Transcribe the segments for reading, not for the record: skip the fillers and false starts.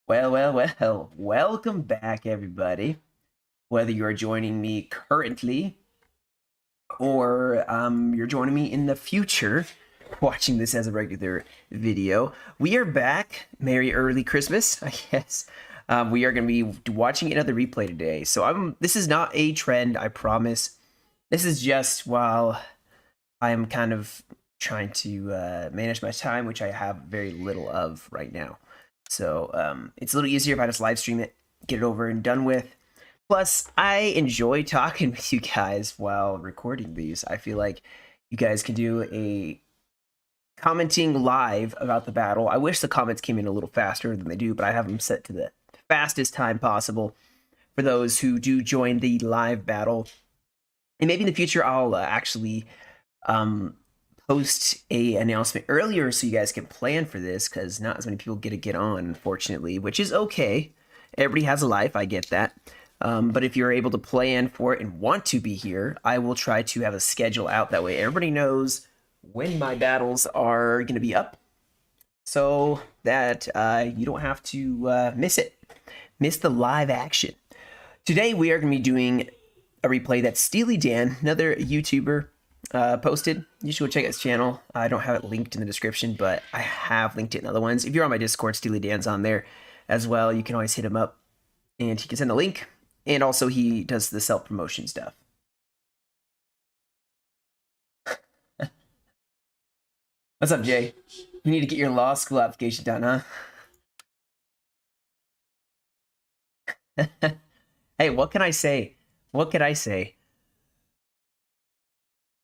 Well, welcome back, everybody. Whether you are joining me currently or you're joining me in the future, watching this as a regular video, we are back. Merry early Christmas, I guess. We are going to be watching another replay today. So this is not a trend, I promise. This is just while I am kind of trying to manage my time, which I have very little of right now. So it's a little easier if I just live stream it, get it over and done with. Plus, I enjoy talking with you guys while recording these. I feel like you guys can do a commenting live about the battle. I wish the comments came in a little faster than they do, but I have them set to the fastest time possible for those who do join the live battle. And maybe in the future, I'll actually post a announcement earlier so you guys can plan for this, because not as many people get on, unfortunately, which is okay. Everybody has a life, I get that. But if you're able to plan for it and want to be here, I will try to have a schedule out. That way everybody knows when my battles are going to be up, so that you don't have to miss the live action. Today we are going to be doing a replay that Steely Dan, another YouTuber, posted. You should go check out his channel. I don't have it linked in the description, but I have linked it in other ones. If you're on my Discord, Steely Dan's on there as well. You can always hit him up and he can send the link. And also he does the self-promotion stuff. What's up, Jay? You need to get your law school application done, huh? Hey, what can I say? What can I say?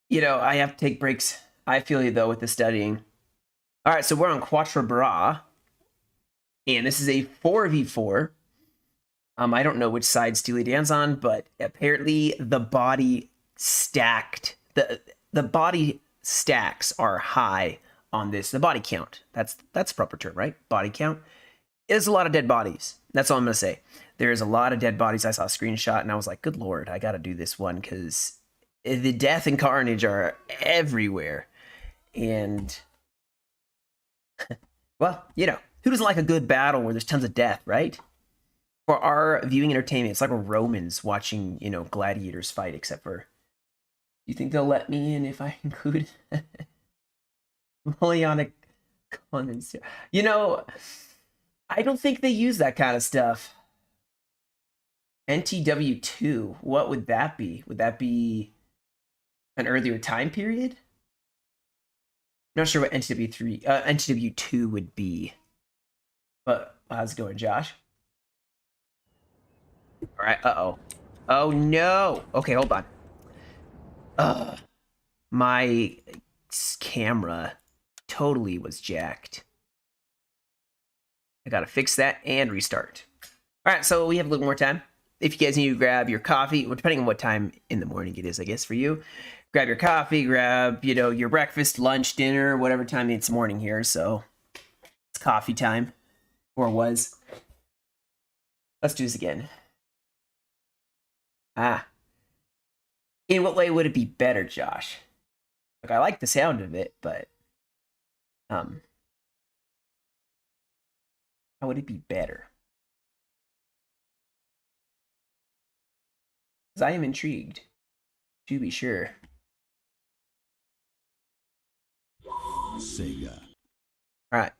You know, I have to take breaks. I feel you, though, with the studying. All right, so we're on Quatre, and this is a 4v4. I don't know which side Steely Dan's on, but apparently the body stacked. The body stacks are high on this. The body count. That's a proper term, right? Body count. There's a lot of dead bodies. That's all I'm going to say. There's a lot of dead bodies. I saw a screenshot, and I was like, good Lord, I got to do this one, because the death and carnage are everywhere. And, well, you know, who doesn't like a good battle where there's tons of death, right? For our viewing entertainment, it's like we're Romans watching, you know, gladiators fight, except for, you think they'll let me in if I include Napoleonic comments? You know, I don't think they use that kind of stuff. NTW2, what would that be? Would that be an earlier time period? I'm not sure what NTW2 would be. But how's it going, Josh? All right, uh-oh. Oh, no. Okay, hold on. My camera totally was jacked. I gotta fix that and restart. All right, so we have a little more time. If you guys need to grab your coffee, well, depending on what time in the morning it is, I guess, for you, grab your coffee, grab, you know, your breakfast, lunch, dinner, whatever time it's morning here. So it's coffee time, or was. Let's do this again. In what way would it be better, Josh? Like, I like the sound of it, but how would it be better? Because I am intrigued, to be sure. Sega. All right.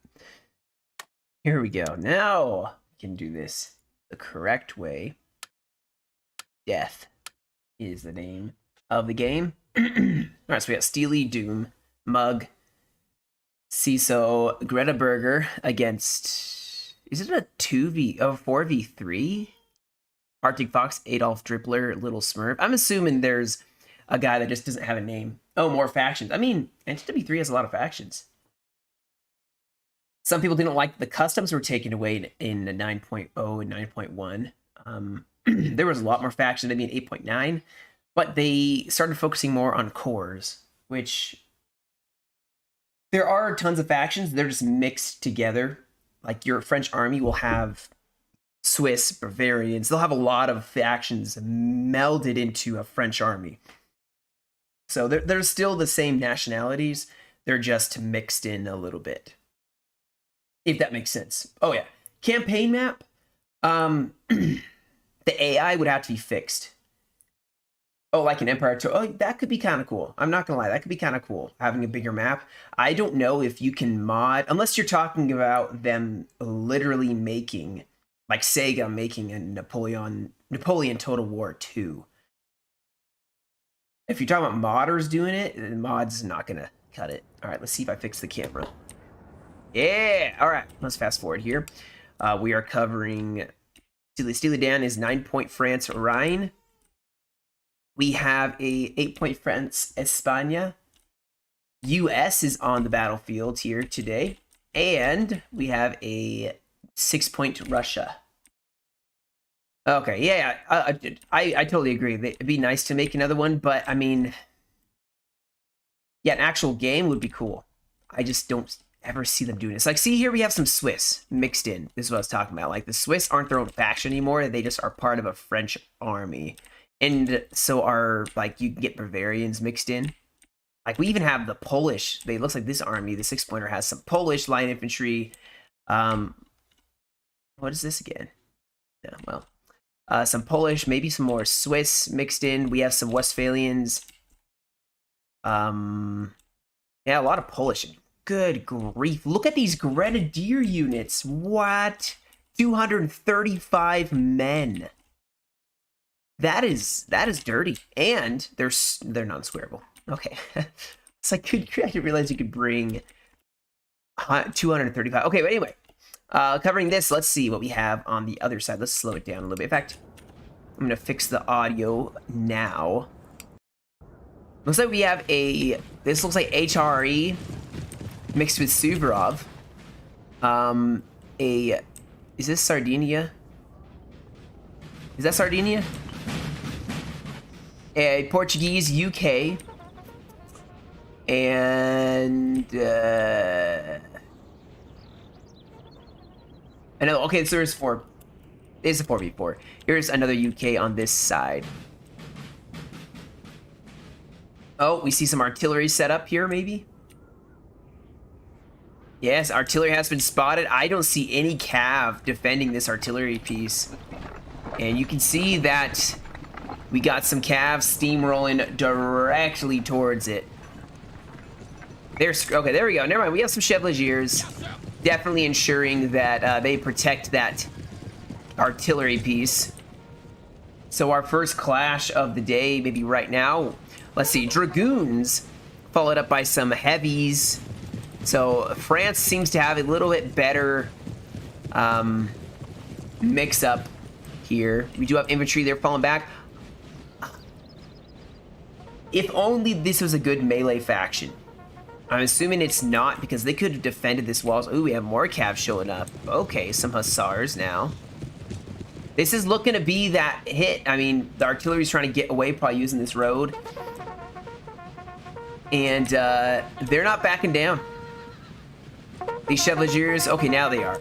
Here we go. Now we can do this the correct way. Death is the name of the game. All right, so we got Steely, Doom, Mug, CISO, Greta Berger against, is it a 4v3? Arctic Fox, Adolf Dribbler, Little Smurf. I'm assuming there's a guy that just doesn't have a name. Oh, more factions. I mean, NTW3 has a lot of factions. Some people didn't like the customs were taken away in 9.0 and 9.1. There was a lot more factions, maybe in 8.9, but they started focusing more on cores, which there are tons of factions. They're just mixed together. Like your French army will have Swiss, Bavarians. They'll have a lot of factions melded into a French army. So they're still the same nationalities. They're just mixed in a little bit. If that makes sense. Oh yeah. campaign map, the AI would have to be fixed. Oh, like an Empire tour. Oh, that could be kind of cool. I'm not gonna lie, that could be kind of cool, having a bigger map. I don't know if you can mod, unless you're talking about them literally making, like Sega making a Napoleon Total War 2. If you're talking about modders doing it, the mod's not gonna cut it. All right, let's see if I fix the camera. Yeah, all right, let's fast forward here. We are covering Steely Dan is 9-point France Rhine. We have a 8-point France España. US is on the battlefield here today. And we have a 6-point Russia. Okay, yeah, I totally agree. It'd be nice to make another one, but I mean, yeah, an actual game would be cool. I just don't ever see them doing this. Like, see here, we have some Swiss mixed in. This is what I was talking about. Like, the Swiss aren't their own faction anymore. They just are part of a French army. And so are, like, you can get Bavarians mixed in. Like, we even have the Polish. It looks like this army, the 6-pointer, has some Polish light infantry. What is this again? No, well, some Polish, maybe some more Swiss mixed in. We have some Westphalians. Yeah, a lot of Polish. Good grief. Look at these Grenadier units. What? 235 men. That is dirty, and they're non-squareable. Okay, it's like I didn't realize you could bring 235. Okay, but anyway, covering this, let's see what we have on the other side. Let's slow it down a little bit. In fact, I'm gonna fix the audio now. Looks like we have a. This looks like HRE mixed with Suvorov. Is this Sardinia? Is that Sardinia? A Portuguese, UK, and I know. Okay, so there's four. It's a 4v4. Here's another UK on this side. Oh, we see some artillery set up here, maybe. Yes, artillery has been spotted. I don't see any cav defending this artillery piece, and you can see that. We got some calves steamrolling directly towards it. Okay, there we go. Never mind. We have some Chevaliers, definitely ensuring that they protect that artillery piece. So our first clash of the day, maybe right now. Let's see, Dragoons, followed up by some heavies. So France seems to have a little bit better mix-up here. We do have infantry there falling back. If only this was a good melee faction. I'm assuming it's not, because they could have defended this walls. Ooh, we have more calves showing up. Okay, some hussars now. This is looking to be that hit. I mean, the artillery's trying to get away, probably using this road. And they're not backing down. These Chevaliers, okay, now they are.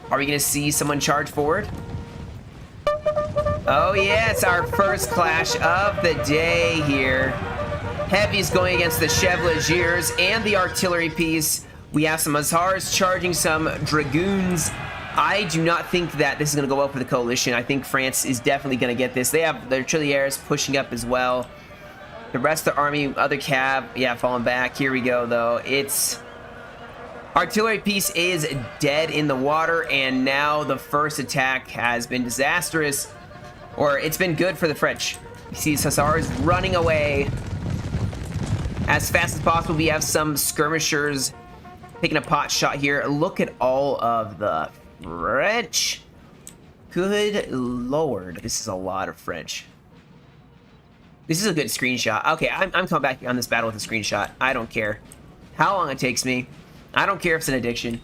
Are we gonna see someone charge forward? Oh yeah, it's our first clash of the day here. Heavies going against the Chevaliers and the artillery piece. We have some Hussars charging some Dragoons. I do not think that this is going to go well for the coalition. I think France is definitely going to get this. They have their Artilleries pushing up as well. The rest of the army, other cav, yeah, falling back. Here we go, though. It's... Artillery piece is dead in the water, and now the first attack has been disastrous. Or it's been good for the French. You see Hussars running away as fast as possible. We have some skirmishers taking a pot shot here. Look at all of the French. Good lord. This is a lot of French. This is a good screenshot. Okay, I'm coming back on this battle with a screenshot. I don't care how long it takes me. I don't care if it's an addiction.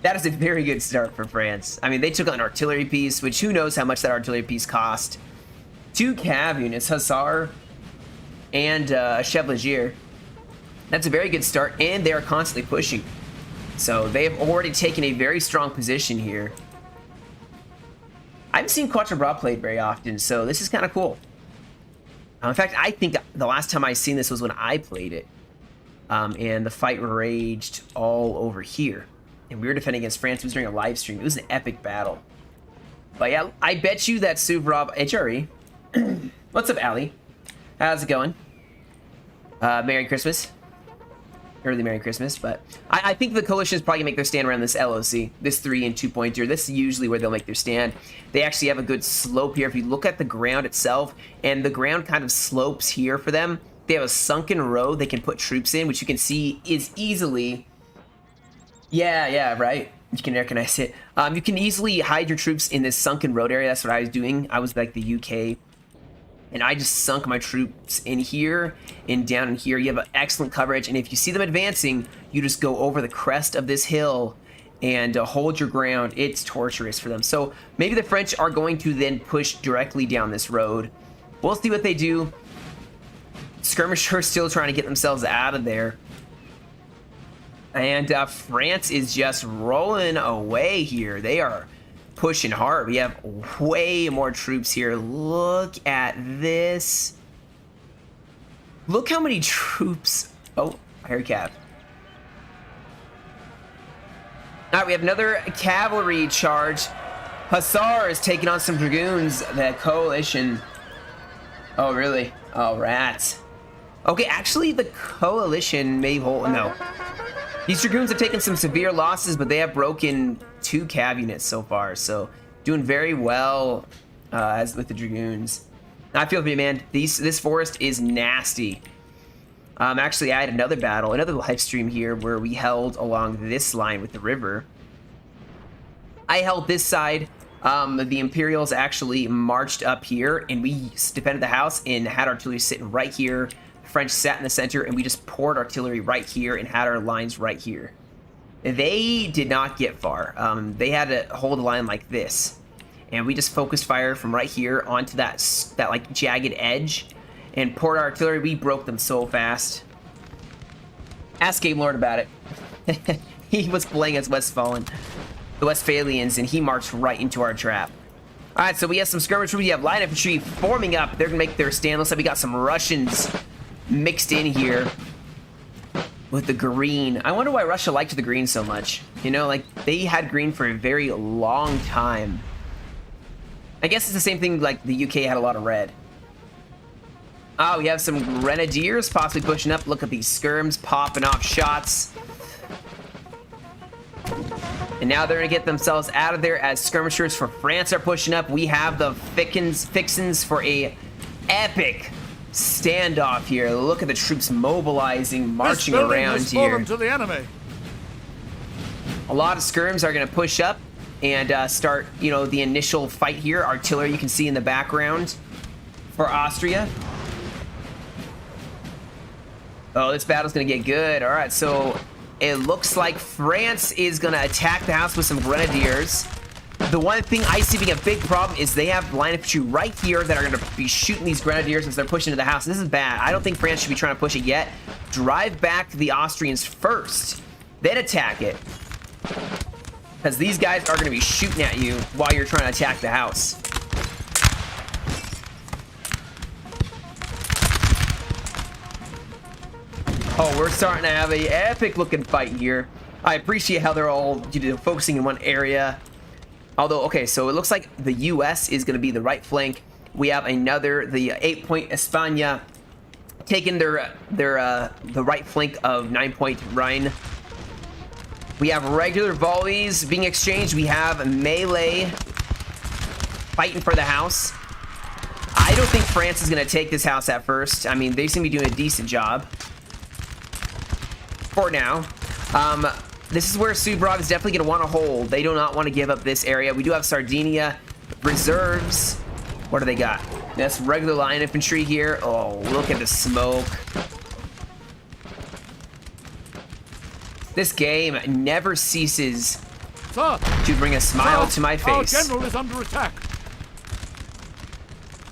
That is a very good start for France. I mean, they took on an artillery piece, which who knows how much that artillery piece cost. 2 cav units, Hussar and a Chevalier. That's a very good start, and they are constantly pushing. So they have already taken a very strong position here. I haven't seen Quatre played very often, so this is kind of cool. In fact, I think the last time I seen this was when I played it. And the fight raged all over here. and we were defending against France. It was during a live stream. It was an epic battle. But yeah, I bet you that Suvrov HRE. What's up, Ali? How's it going? Merry Christmas. Early Merry Christmas, but I think the coalition is probably gonna make their stand around this LOC, this 3 and 2 pointer. This is usually where they'll make their stand. They actually have a good slope here. If you look at the ground itself, and the ground kind of slopes here for them, they have a sunken road they can put troops in, which you can see is easily... Yeah, right. You can recognize it. You can easily hide your troops in this sunken road area. That's what I was doing. I was like the UK. And I just sunk my troops in here and down in here. You have excellent coverage. And if you see them advancing, you just go over the crest of this hill and hold your ground. It's torturous for them. So maybe the French are going to then push directly down this road. We'll see what they do. Skirmishers still trying to get themselves out of there. And France is just rolling away here. They are pushing hard. We have way more troops here. Look at this. Look how many troops. Oh, I heard cav. All right, we have another cavalry charge. Hussar is taking on some dragoons. The coalition. Oh, really? Oh, rats. Okay, actually, the coalition may hold. No. These dragoons have taken some severe losses, but they have broken 2 cav units so far, so doing very well as with the dragoons. I feel for you, man. This forest is nasty. Actually, I had another battle, another live stream here where we held along this line with the river. I held this side. The Imperials actually marched up here, and we defended the house and had artillery sitting right here. French sat in the center, and we just poured artillery right here and had our lines right here. They did not get far. They had to hold a line like this, and we just focused fire from right here onto that like jagged edge and poured our artillery. We broke them so fast. Ask Game Lord about it. He was playing as the Westphalians, and he marched right into our trap. All right, so we have some skirmish. We have line infantry forming up. They're gonna make their stand. Looks like we got some Russians mixed in here with the green. I wonder why Russia liked the green so much. You know, like, they had green for a very long time. I guess it's the same thing like the UK had a lot of red. Oh, we have some grenadiers possibly pushing up. Look at these skirms popping off shots. And now they're gonna get themselves out of there as skirmishers for France are pushing up. We have the Fixins for a epic standoff here. Look at the troops mobilizing, marching around here. To the enemy. A lot of skirms are going to push up and start, you know, the initial fight here. Artillery you can see in the background for Austria. Oh, this battle's going to get good. All right, so it looks like France is going to attack the house with some grenadiers. The one thing I see being a big problem is they have line infantry right here that are going to be shooting these grenadiers as they're pushing into the house. This is bad. I don't think France should be trying to push it yet. Drive back the Austrians first, then attack it. Because these guys are going to be shooting at you while you're trying to attack the house. Oh, we're starting to have an epic looking fight here. I appreciate how they're all, you know, focusing in one area. Although, okay, so it looks like the U.S. is going to be the right flank. We have another, the 8-point España, taking the right flank of 9-point Rhine. We have regular volleys being exchanged. We have melee fighting for the house. I don't think France is going to take this house at first. I mean, they seem to be doing a decent job for now. This is where Suvrov is definitely going to want to hold. They do not want to give up this area. We do have Sardinia reserves. What do they got? That's regular line infantry here. Oh, look at the smoke. This game never ceases to bring a smile to my face. Our general is under attack.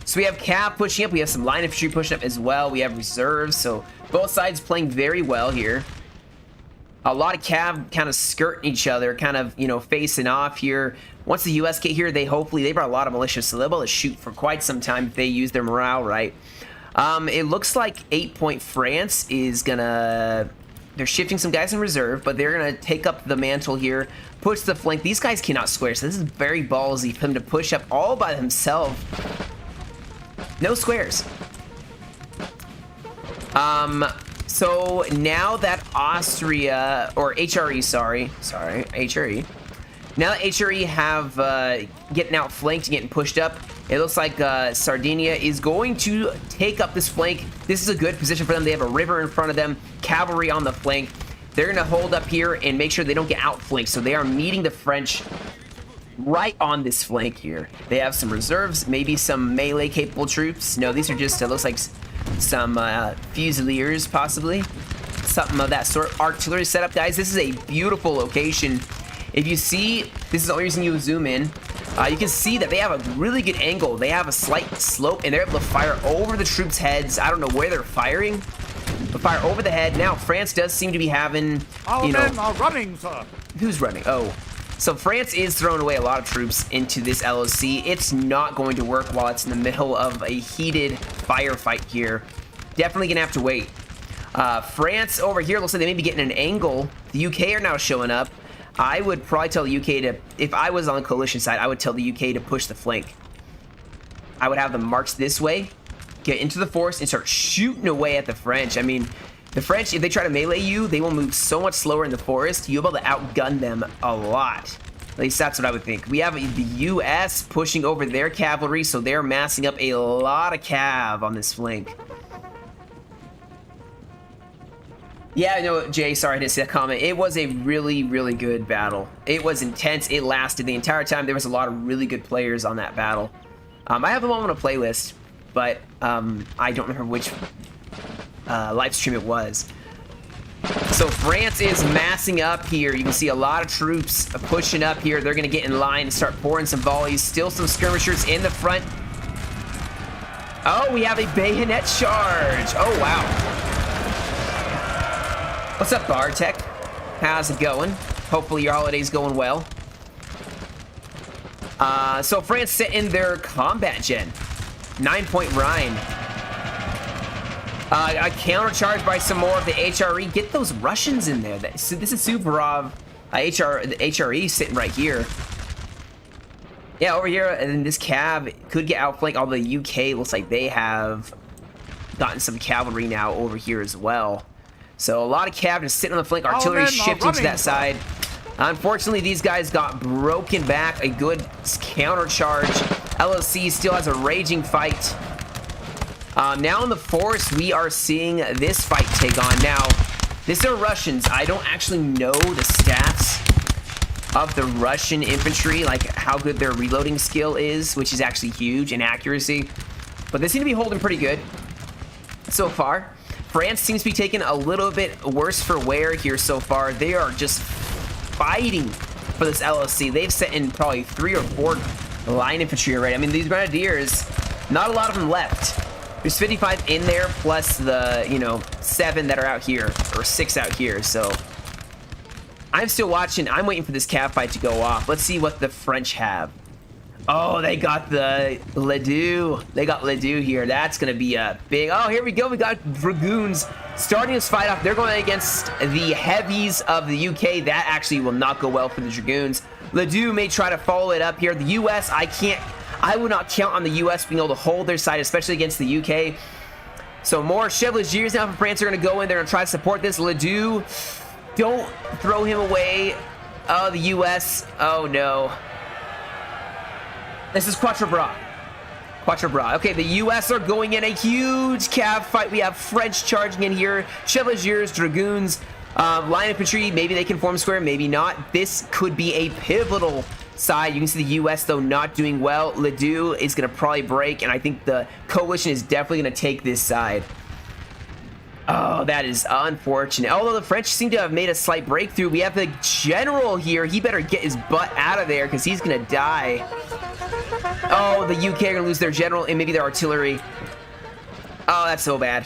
So we have Cap pushing up. We have some line infantry pushing up as well. We have reserves. So both sides playing very well here. A lot of Cav kind of skirting each other, kind of, you know, facing off here. Once the US get here, they brought a lot of militia, so they'll be able to shoot for quite some time if they use their morale right. It looks like 8-point France is gonna They're shifting some guys in reserve, but they're going to take up the mantle here, push the flank. These guys cannot square, so this is very ballsy for him to push up all by himself. No squares. So now that Austria, or HRE, sorry, HRE. Now that HRE have getting outflanked and getting pushed up, it looks like Sardinia is going to take up this flank. This is a good position for them. They have a river in front of them, cavalry on the flank. They're going to hold up here and make sure they don't get outflanked. So they are meeting the French right on this flank here. They have some reserves, maybe some melee capable troops. No, these are just, it looks like some fusiliers possibly. Something of that sort. Artillery setup, guys. This is a beautiful location. If you see, this is the only reason you zoom in. You can see that they have a really good angle. They have a slight slope, and they're able to fire over the troops' heads. I don't know where they're firing, but fire over the head. Now, France does seem to be having, Our men are running, sir. Who's running? Oh. So France is throwing away a lot of troops into this LOC. It's not going to work while it's in the middle of a heated firefight here. Definitely gonna have to wait. France over here looks like they may be getting an angle. The UK are now showing up. I would probably tell the UK to, if I was on the coalition side, I would tell the UK to push the flank. I would have them march this way, get into the forest, and start shooting away at the French. I mean, the French, if they try to melee you, they will move so much slower in the forest. You'll be able to outgun them a lot. At least that's what I would think. We have the US pushing over their cavalry, so they're massing up a lot of cav on this flank. Yeah, no, Jay, sorry I didn't see that comment. It was a really, really good battle. It was intense. It lasted the entire time. There was a lot of really good players on that battle. I have them all on a playlist, but I don't remember which live stream it was. So France is massing up here. You can see a lot of troops pushing up here. They're going to get in line and start pouring some volleys. Still some skirmishers in the front. Oh, we have a bayonet charge. Oh, wow. What's up, Bartek? How's it going? Hopefully your holiday's going well. So France set in their combat gen. 9-point Rhine. A counter charge by some more of the HRE. Get those Russians in there. This is Suvorov. The HRE sitting right here. Yeah, over here, and this cav could get outflanked. Although the UK looks like they have gotten some cavalry now over here as well. So a lot of cav just sitting on the flank. Artillery shifting to that side. Unfortunately, these guys got broken back. A good counter charge. LOC still has a raging fight. Now in the forest, we are seeing this fight take on. Now, these are Russians. I don't actually know the stats of the Russian infantry, like how good their reloading skill is, which is actually huge in accuracy. But they seem to be holding pretty good so far. France seems to be taking a little bit worse for wear here so far. They are just fighting for this LOC. They've set in probably 3 or 4 line infantry already. I mean, these grenadiers, not a lot of them left. There's 55 in there, plus the, 7 that are out here, or 6 out here, so I'm still watching. I'm waiting for this cav fight to go off. Let's see what the French have. Oh, they got the Ledoux. They got Ledoux here. That's going to be a big... Oh, here we go. We got Dragoons starting this fight off. They're going against the heavies of the UK. That actually will not go well for the Dragoons. Ledoux may try to follow it up here. The US, I would not count on the US being able to hold their side, especially against the UK. So more Chevaliers now from France are going to go in there and try to support this. Ledoux, don't throw him away. Oh, the US. Oh, no. This is Quatre. Okay, the US are going in a huge cav fight. We have French charging in here. Chevaliers, Dragoons, line infantry. Maybe they can form square, maybe not. This could be a pivotal side. You can see the US, though, not doing well. Ledoux is going to probably break, and I think the coalition is definitely going to take this side. Oh, that is unfortunate. Although the French seem to have made a slight breakthrough. We have the general here. He better get his butt out of there because he's going to die. Oh, the UK are going to lose their general and maybe their artillery. Oh, that's so bad.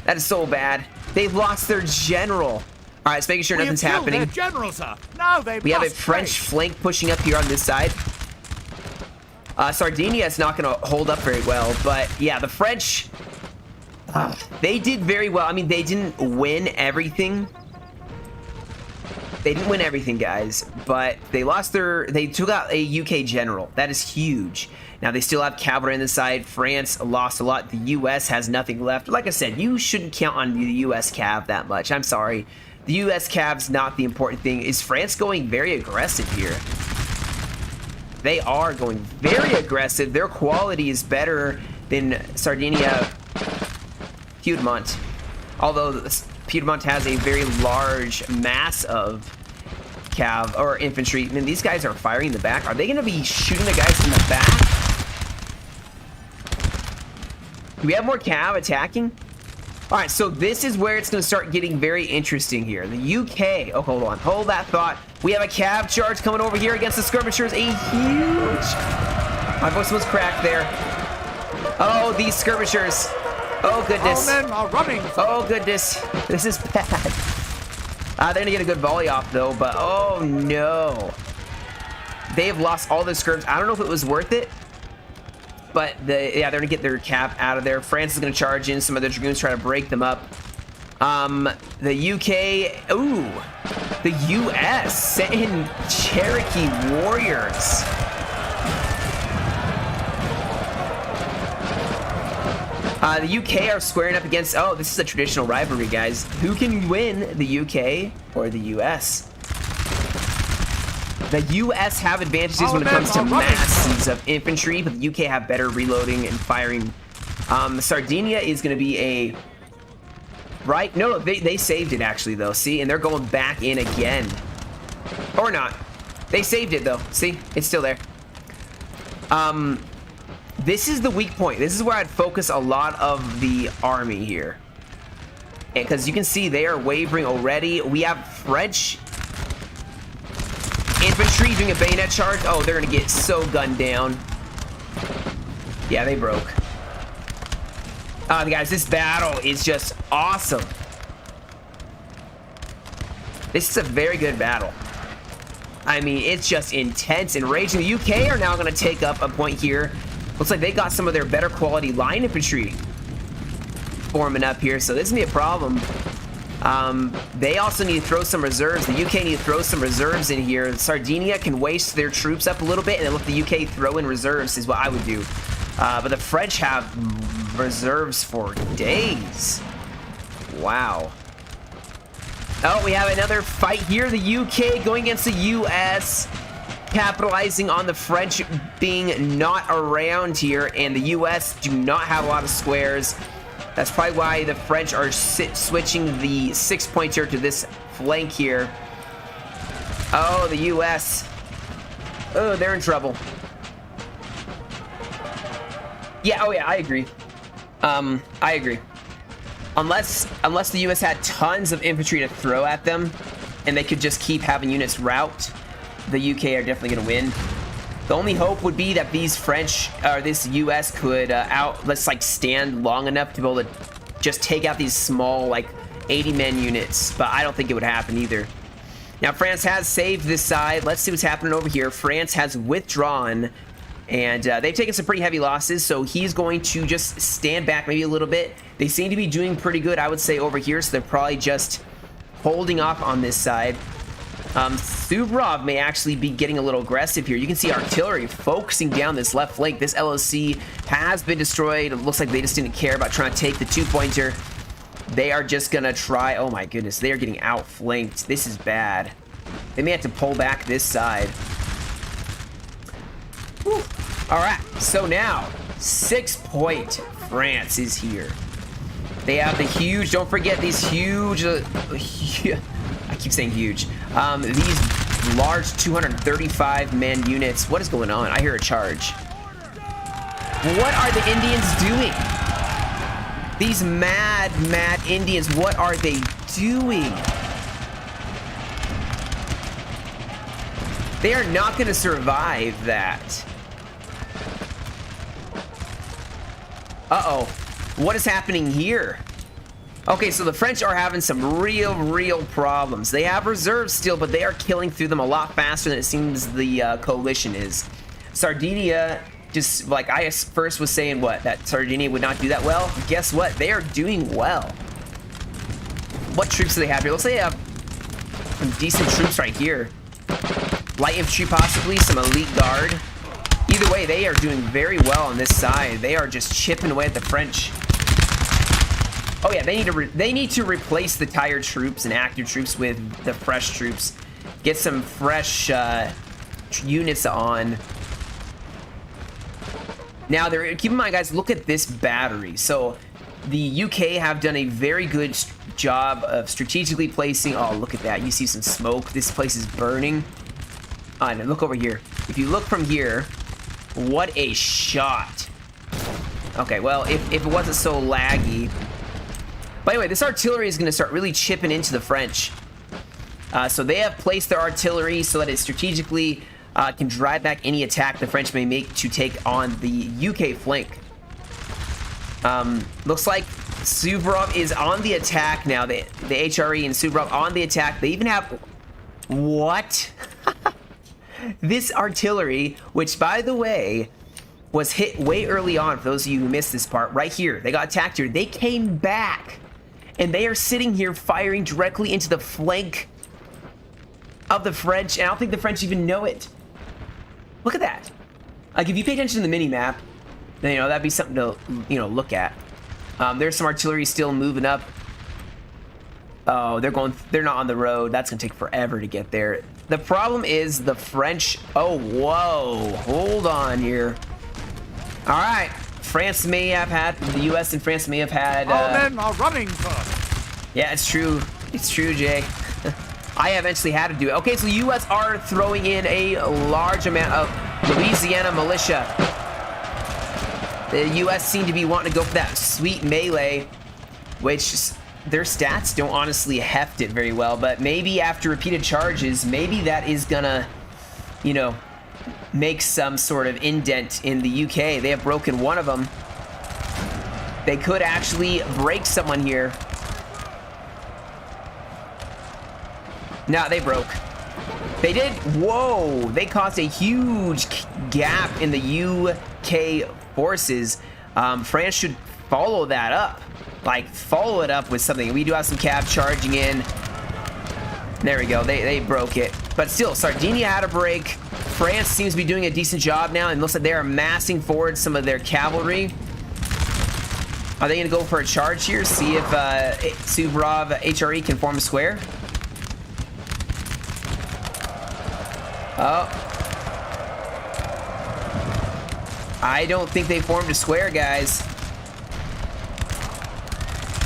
That is so bad. They've lost their general. All right, let's make sure nothing's happening. General, sir. Now we have a French flank pushing up here on this side. Sardinia is not going to hold up very well, but yeah, the French, they did very well. I mean, they didn't win everything, They didn't win everything, guys, but they lost they took out a UK general. That is huge. Now, they still have Quatre on the side. France lost a lot. The US has nothing left. Like I said, you shouldn't count on the US Cav that much. I'm sorry. The US Cav's not the important thing. Is France going very aggressive here? They are going very aggressive. Their quality is better than Sardinia Piedmont. Although Piedmont has a very large mass of cav or infantry. I mean, these guys are firing in the back. Are they going to be shooting the guys in the back? Do we have more cav attacking? All right, so this is where it's going to start getting very interesting here. The UK. Oh, hold on. Hold that thought. We have a cav charge coming over here against the skirmishers. A huge... My voice was cracked there. Oh, these skirmishers. Oh, goodness. Our men are running, sir. Oh, goodness. This is bad. They're going to get a good volley off, though, but oh, no. They've lost all their skirms. I don't know if it was worth it, but they're going to get their cap out of there. France is going to charge in. Some of the Dragoons try to break them up. The UK... Ooh. The US sent in Cherokee warriors. The UK are squaring up against... Oh, this is a traditional rivalry, guys. Who can win, the UK or the US? The US have advantages when it comes to masses of infantry, but the UK have better reloading and firing. Sardinia is going to be a... Right? No, they saved it, actually, though. See? And they're going back in again. Or not. They saved it, though. See? It's still there. This is the weak point. This is where I'd focus a lot of the army here. Because you can see they are wavering already. We have French infantry doing a bayonet charge. Oh, they're going to get so gunned down. Yeah, they broke. Guys, this battle is just awesome. This is a very good battle. I mean, it's just intense and raging. The UK are now going to take up a point here. Looks like they got some of their better quality line infantry forming up here, so this is going to be a problem. They also need to throw some reserves. The UK need to throw some reserves in here. Sardinia can waste their troops up a little bit and then let the UK throw in reserves is what I would do. But the French have reserves for days. Wow. Oh, we have another fight here. The UK going against the US, capitalizing on the French being not around here, and the US do not have a lot of squares. That's probably why the French are switching the 6-pointer to this flank here. Oh, the US. Oh, they're in trouble. Yeah, oh yeah, I agree. I agree. Unless the US had tons of infantry to throw at them, and they could just keep having units rout, the UK are definitely going to win. The only hope would be that these French, or this US could let's like stand long enough to be able to just take out these small, like 80-man units, but I don't think it would happen either. Now, France has saved this side. Let's see what's happening over here. France has withdrawn, and they've taken some pretty heavy losses, so he's going to just stand back maybe a little bit. They seem to be doing pretty good, I would say, over here, so they're probably just holding off on this side. Suvorov may actually be getting a little aggressive here. You can see artillery focusing down this left flank. This LOC has been destroyed. It looks like they just didn't care about trying to take the 2-pointer. They are just gonna try. Oh my goodness, they are getting outflanked. This is bad. They may have to pull back this side. Whew. All right, so now 6-point France is here. They have the huge, don't forget these huge, I keep saying huge. These large 235-man units. What is going on? I hear a charge. What are the Indians doing? These mad Indians, what are they doing? They are not going to survive that. Uh-oh. What is happening here? Okay, so the French are having some real problems. They have reserves still, but they are killing through them a lot faster than it seems the coalition is. Sardinia, just like I first was saying, that Sardinia would not do that well. Guess what? They are doing well. What troops do they have here? Let's say they have Some decent troops right here. Light infantry possibly, some elite guard. Either way, they are doing very well on this side. They are just chipping away at the French. Oh yeah, they need to replace the tired troops and active troops with the fresh troops. Get some fresh units on. Now, keep in mind, guys, look at this battery. So, the UK have done a very good job of strategically placing... Oh, look at that. You see some smoke. This place is burning. And look over here. If you look from here, what a shot. Okay, well, if it wasn't so laggy... By the way, this artillery is going to start really chipping into the French. So they have placed their artillery so that it strategically can drive back any attack the French may make to take on the UK flank. Looks like Suvorov is on the attack now. The HRE and Suvorov on the attack. They even have... What? This artillery, which, by the way, was hit way early on, for those of you who missed this part, right here. They got attacked here. They came back. And they are sitting here firing directly into the flank of the French. And I don't think the French even know it. Look at that. Like, if you pay attention to the mini-map, then, you know, that'd be something to, you know, look at. There's some artillery still moving up. Oh, they're not on the road. That's gonna take forever to get there. The problem is the French... Oh, whoa. Hold on here. All right. France may have had... The U.S. and France may have had... Our men are running, sir. Yeah, it's true. It's true, Jay. I eventually had to do it. Okay, so the U.S. are throwing in a large amount of Louisiana militia. The U.S. seem to be wanting to go for that sweet melee, which their stats don't honestly heft it very well, but maybe after repeated charges, maybe that is gonna, you know, make some sort of indent in the UK. They have broken one of them. They could actually break someone here. No, they broke. They did. Whoa, they caused a huge gap in the UK forces. France should follow that up. Like, follow it up with something. We do have some cav charging in. There we go. They broke it. But still, Sardinia had a break. France seems to be doing a decent job now, and looks like they're massing forward some of their cavalry. Are they going to go for a charge here? See if Suvorov HRE can form a square? Oh. I don't think they formed a square, guys.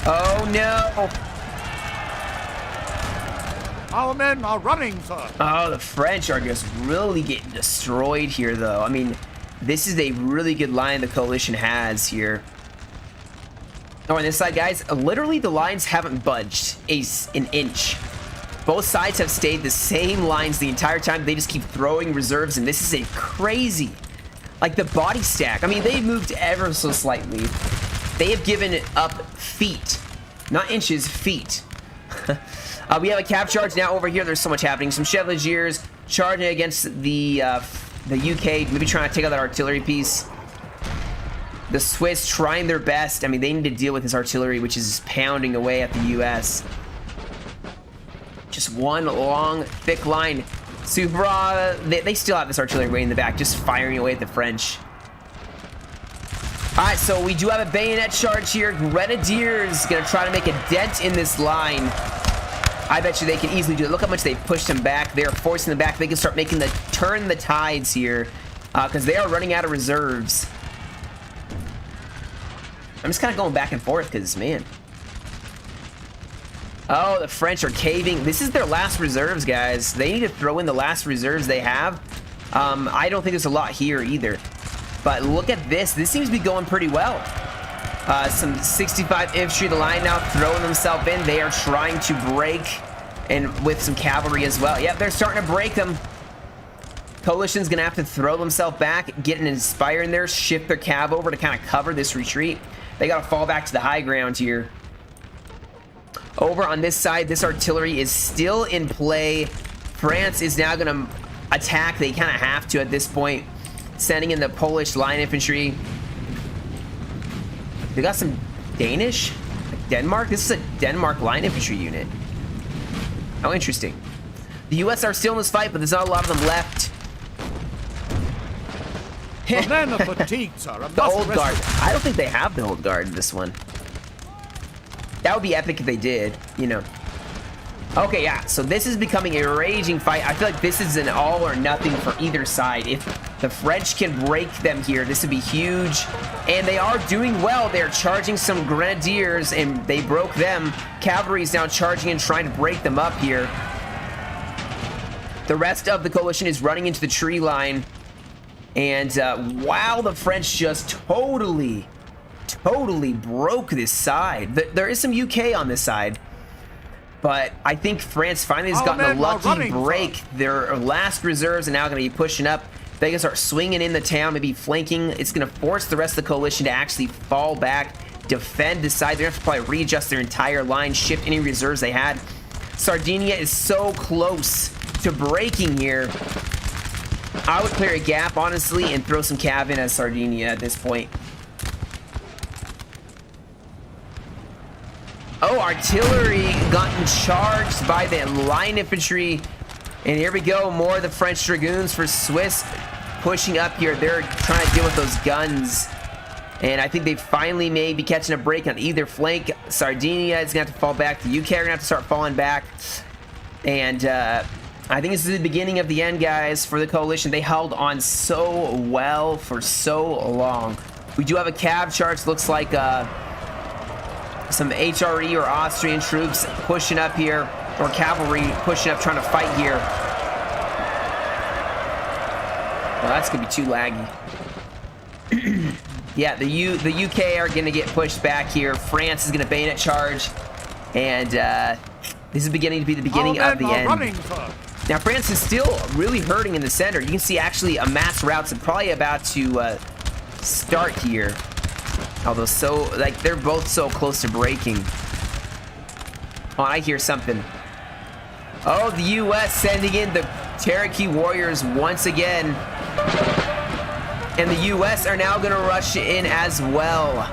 Oh, no. Our men are running, sir. Oh, the French are just really getting destroyed here, though. I mean, this is a really good line the coalition has here. Oh, on this side, guys, literally the lines haven't budged an inch. Both sides have stayed the same lines the entire time. They just keep throwing reserves, and this is a crazy... Like, the body stack. I mean, they moved ever so slightly. They have given it up feet. Not inches, feet. We have a cap charge now over here. There's so much happening. Some Chevaliers charging against the UK. Maybe trying to take out that artillery piece. The Swiss trying their best. I mean, they need to deal with this artillery, which is pounding away at the US. Just one long, thick line. Suvorov, they still have this artillery way in the back, just firing away at the French. All right, so we do have a bayonet charge here. Grenadiers gonna try to make a dent in this line. I bet you they can easily do it. Look how much they pushed them back. They're forcing them back. They can start making turn the tides here, because they are running out of reserves. I'm just kind of going back and forth because, man. Oh, the French are caving. This is their last reserves, guys. They need to throw in the last reserves they have. I don't think there's a lot here either. But look at this. This seems to be going pretty well. Some 65 infantry, the line now throwing themselves in. They are trying to break, and with some cavalry as well. Yep, they're starting to break them. Coalition's gonna have to throw themselves back, get an Inspire in there, shift their cav over to kind of cover this retreat. They gotta fall back to the high ground here. Over on this side, this artillery is still in play. France is now gonna attack. They kind of have to at this point. Sending in the Polish line infantry. They got some Danish? Denmark? This is a Denmark line infantry unit. Oh, interesting. The US are still in this fight, but there's not a lot of them left. The men are fatigued, sir. The old guard. I don't think they have the old guard in this one. That would be epic if they did, you know. Okay, yeah, so this is becoming a raging fight. I feel like this is an all or nothing for either side. If the French can break them here, this would be huge. And they are doing well. They're charging some grenadiers, and they broke them. Cavalry is now charging and trying to break them up here. The rest of the coalition is running into the tree line. And wow, the French just totally broke this side. There is some UK on this side. But I think France finally has gotten a lucky break. Their last reserves are now going to be pushing up. They're going to start swinging in the town, maybe flanking. It's going to force the rest of the coalition to actually fall back, defend the side. They're going to have to probably readjust their entire line, shift any reserves they had. Sardinia is so close to breaking here. I would clear a gap, honestly, and throw some cav in as Sardinia at this point. Oh, artillery gotten charged by the line infantry. And here we go, more of the French dragoons for Swiss pushing up here. They're trying to deal with those guns. And I think they finally may be catching a break on either flank. Sardinia is going to have to fall back. The UK are going to have to start falling back. And I think this is the beginning of the end, guys, for the coalition. They held on so well for so long. We do have a cav charge. Looks like some HRE or Austrian troops pushing up here, or cavalry pushing up, trying to fight here. Well, that's gonna be too laggy. Yeah, the UK are gonna get pushed back here. France is gonna bayonet charge, and this is beginning to be the beginning of the end. Now, France is still really hurting in the center. You can see actually a mass route's probably about to start here. Although they're both so close to breaking. Oh, I hear something. Oh, the US sending in the Cherokee warriors once again. And the US are now gonna rush in as well.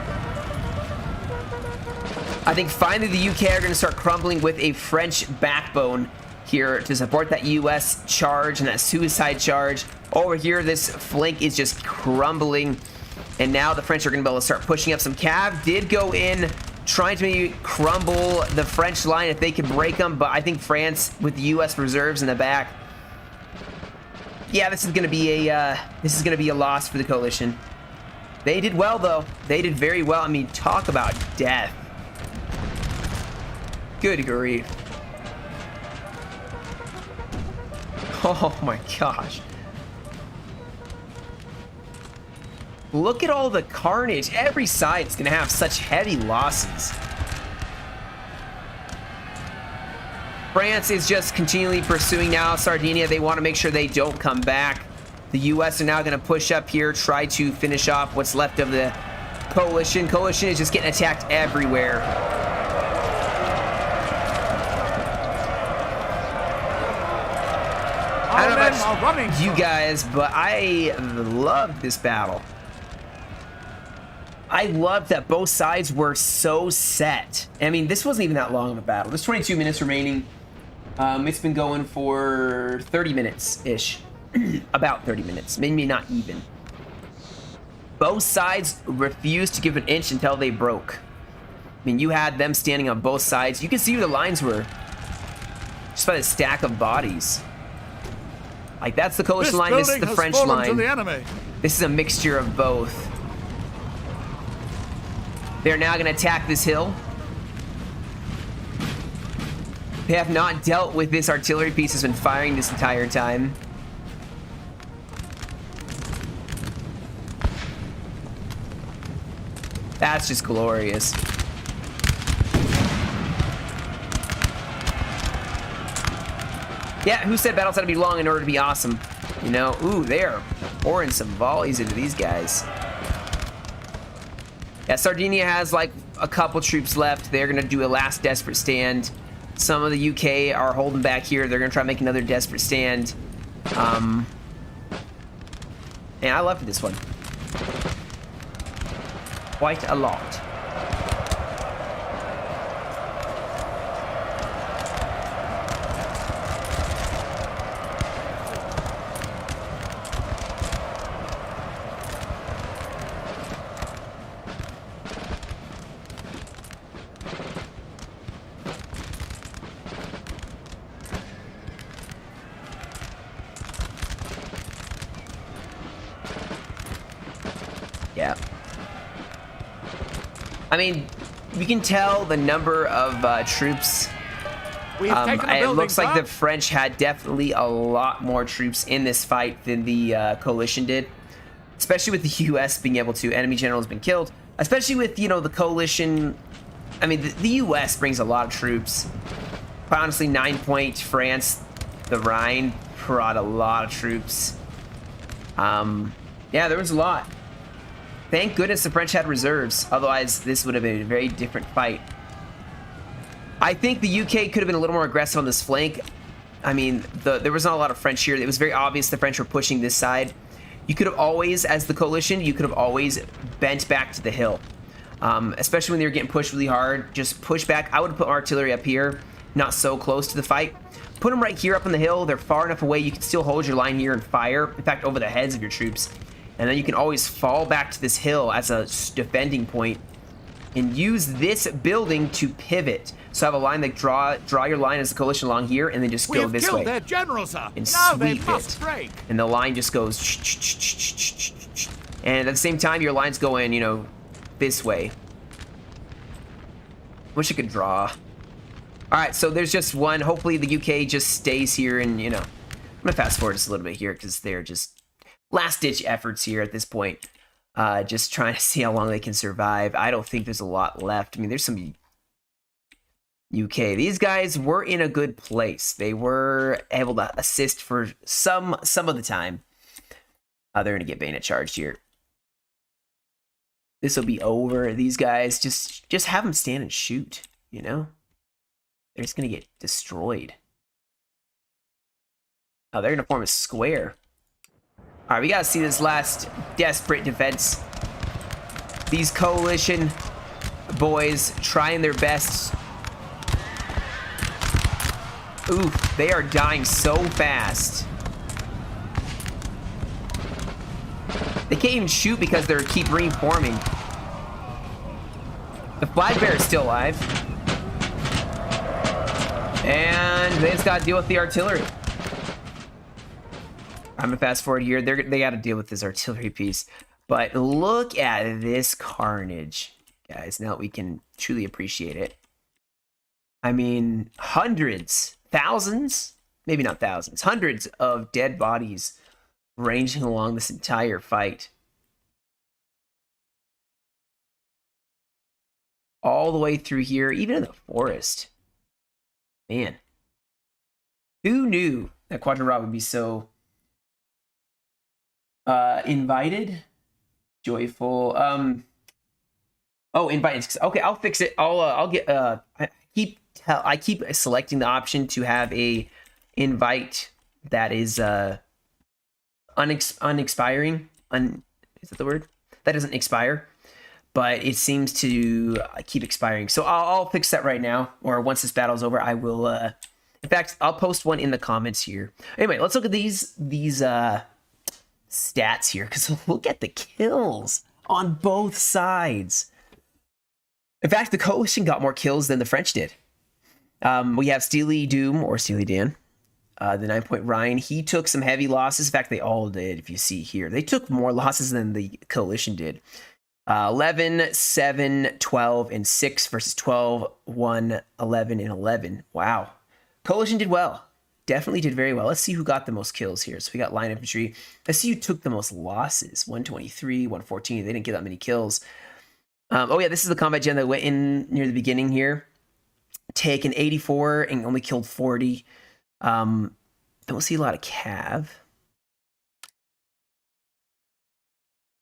I think finally the UK are gonna start crumbling with a French backbone here to support that US charge and that suicide charge. Over here, this flank is just crumbling. And now the French are going to be able to start pushing up. Some cav did go in, trying to maybe crumble the French line if they could break them. But I think France, with the U.S. reserves in the back, yeah, this is going to be a loss for the coalition. They did well, though. They did very well. I mean, talk about death. Good grief. Oh my gosh. Look at all the carnage. Every side is going to have such heavy losses. France is just continually pursuing now Sardinia. They want to make sure they don't come back. The US are now going to push up here, try to finish off what's left of the coalition. Coalition is just getting attacked everywhere. I don't know about you guys, but I love this battle. I love that both sides were so set. I mean, this wasn't even that long of a battle. There's 22 minutes remaining. It's been going for 30 minutes-ish. About 30 minutes. Maybe not even. Both sides refused to give an inch until they broke. I mean, you had them standing on both sides. You can see where the lines were. Just by the stack of bodies. Like, that's the coalition line. This is the French line. This is a mixture of both. They're now going to attack this hill. They have not dealt with this artillery piece that's been firing this entire time. That's just glorious. Yeah, who said battles had to be long in order to be awesome? You know, ooh, they are pouring some volleys into these guys. Yeah, Sardinia has like a couple troops left. They're going to do a last desperate stand. Some of the UK are holding back here. They're going to try to make another desperate stand. And I love this one. Quite a lot. Yeah. I mean, you can tell the number of troops. We have taken the It building, looks like sir. the French had definitely a lot more troops in this fight than the coalition did. Especially with the U.S. being able to. Enemy general has been killed. Especially with, you know, the coalition. I mean, the U.S. brings a lot of troops. Quite honestly, 9 Point, France, the Rhine brought a lot of troops. Yeah, there was a lot. Thank goodness the French had reserves. Otherwise, this would have been a very different fight. I think the UK could have been a little more aggressive on this flank. I mean, there was not a lot of French here. It was very obvious the French were pushing this side. You could have always, as the coalition, you could have always bent back to the hill. Especially when they were getting pushed really hard. Just push back. I would have put artillery up here, not so close to the fight. Put them right here up on the hill. They're far enough away. You can still hold your line here and fire. In fact, over the heads of your troops. And then you can always fall back to this hill as a defending point and use this building to pivot. So have a line like draw your line as a coalition along here, and then just go this way. Their general, sir. And Now they sweep must it. break. And the line just goes. And at the same time, your line's going, you know, this way. Wish I could draw. All right, so there's just one. Hopefully the UK just stays here, and you know, I'm gonna fast forward just a little bit here because they're just last-ditch efforts here at this point. Just trying to see how long they can survive. I don't think there's a lot left. I mean, there's some UK. These guys were in a good place. They were able to assist for some of the time. They're gonna get bayonet charged here. This will be over. These guys just have them stand and shoot. You know, they're just gonna get destroyed. Oh, they're gonna form a square. All right, we gotta see this last desperate defense. These coalition boys trying their best. Oof, they are dying so fast. They can't even shoot because they keep reforming. The flag bearer is still alive. And they just gotta deal with the artillery. I'm gonna fast forward here. They got to deal with this artillery piece, but look at this carnage, guys. Now we can truly appreciate it. I mean, hundreds, thousands, maybe not thousands, hundreds of dead bodies ranging along this entire fight, all the way through here, even in the forest. Man, who knew that Quatre would be so invited, joyful. Oh, invited. Okay, I'll fix it. I'll get. I keep selecting the option to have a invite that is unexpiring. Is that the word? That doesn't expire, but it seems to keep expiring. So I'll fix that right now, or once this battle's over, I will. In fact, I'll post one in the comments here. Anyway, let's look at these stats here, because look at the kills on both sides. In fact, the coalition got more kills than the French did. We have Steely Doom, or Steely Dan, the 9 Point Ryan. He took some heavy losses. In fact, they all did, if you see here. They took more losses than the coalition did. 11, 7, 12, and 6 versus 12, 1, 11, and 11. Wow. Coalition did well. Definitely did very well. Let's see who got the most kills here. So we got line infantry. Let's see who took the most losses. 123, 114. They didn't get that many kills. Oh yeah, this is the combat gen that went in near the beginning here. Taken 84 and only killed 40. Don't see a lot of cav.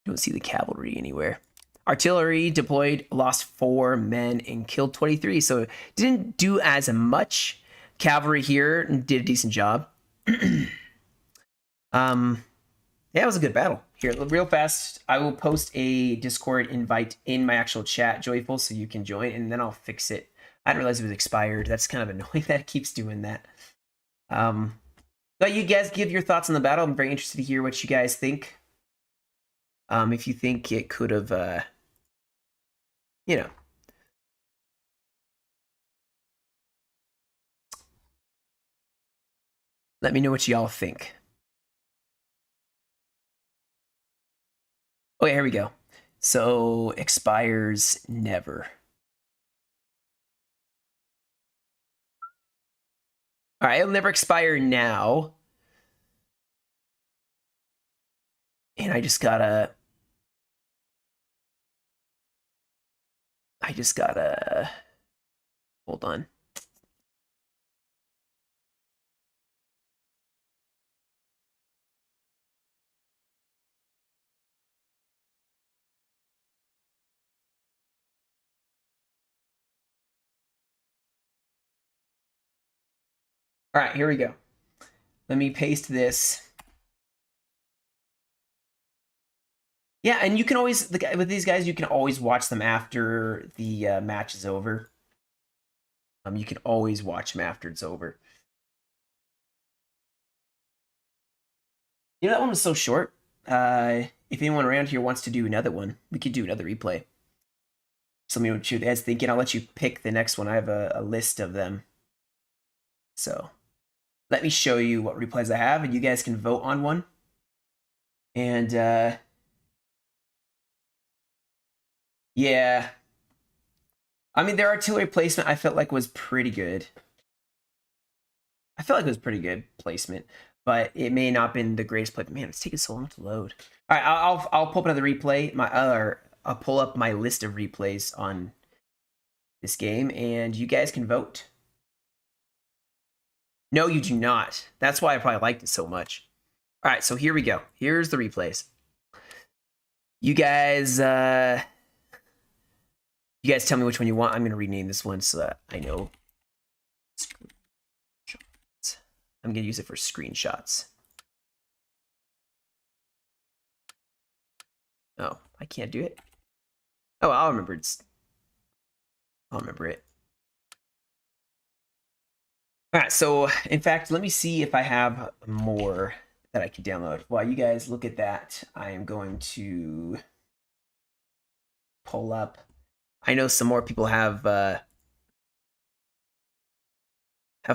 Don't see the cavalry anywhere. Artillery deployed, lost 4 men and killed 23. So didn't do as much. Cavalry here did a decent job. Yeah, it was a good battle. Here, real fast, I will post a Discord invite in my actual chat, Joyful, so you can join, and then I'll fix it. I didn't realize it was expired. That's kind of annoying that it keeps doing that. But you guys give your thoughts on the battle. I'm very interested to hear what you guys think. If you think it could have, you know. Let me know what y'all think. Okay, here we go. So expires never. All right, it'll never expire now. And I just gotta hold on. All right, here we go. Let me paste this. Yeah, and you can always, with these guys, you can always watch them after the match is over. You can always watch them after it's over. You know, that one was so short. If anyone around here wants to do another one, we could do another replay. So let me know what you guys thinking. I'll let you pick the next one. I have a list of them. So let me show you what replays I have, and you guys can vote on one. And yeah, I mean, their artillery placement I felt like was pretty good. I felt like it was pretty good placement, but it may not have been the greatest play. Man, it's taking so long to load. All right, I'll pull up another replay. I'll pull up my list of replays on this game, and you guys can vote. No, you do not. That's why I probably liked it so much. All right, so here we go. Here's the replays. You guys tell me which one you want. I'm going to rename this one so that I know. I'm going to use it for screenshots. Oh, I can't do it. Oh, I'll remember it. All right, so in fact, let me see if I have more that I can download. While you guys look at that, I am going to pull up. I know some more people have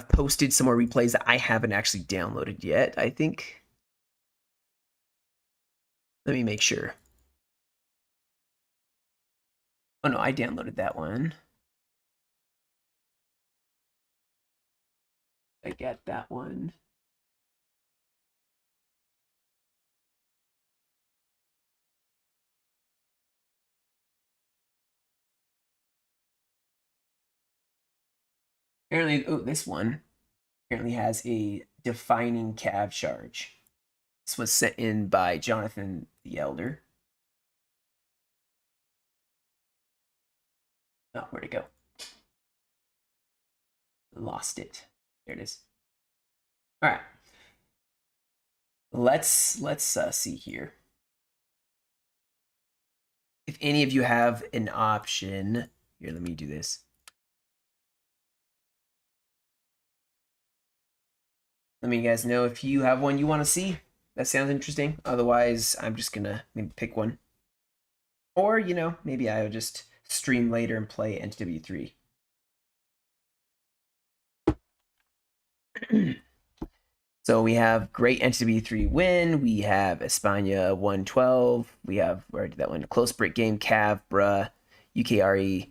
posted some more replays that I haven't actually downloaded yet, I think. Let me make sure. Oh no, I downloaded that one. I got that one. Apparently, oh, this one apparently has a defining cav charge. This was sent in by Jonathan the Elder. Oh, where'd it go? Lost it. There it is. All right. Let's see here. If any of you have an option, here, let me do this. Let me you guys know if you have one you want to see. That sounds interesting. Otherwise, I'm just gonna maybe pick one. Or, you know, maybe I'll just stream later and play NTW3. So we have great NTW3 win. We have España 112. We have, where did that one? Close break game, Cav, Bruh, UKRE,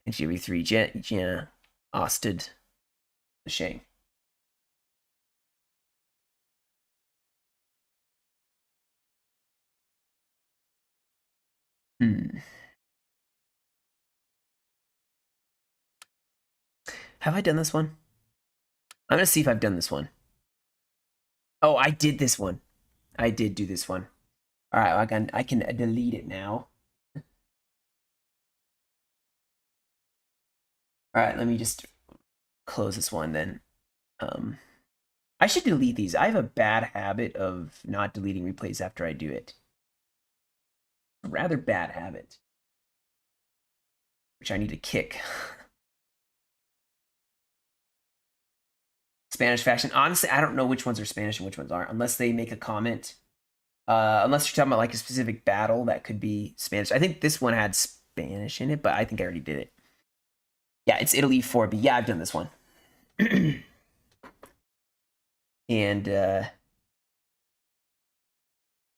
NTW3, Jenna, Osted, Shane. Have I done this one? I'm gonna see if I've done this one. Oh, I did this one. I did do this one. All right, I can delete it now. All right, let me just close this one then. I should delete these. I have a bad habit of not deleting replays after I do it. A rather bad habit, which I need to kick. Spanish faction. Honestly, I don't know which ones are Spanish and which ones aren't, unless they make a comment. Unless you're talking about like a specific battle that could be Spanish. I think this one had Spanish in it, but I think I already did it. Yeah, it's Italy 4B. Yeah, I've done this one. And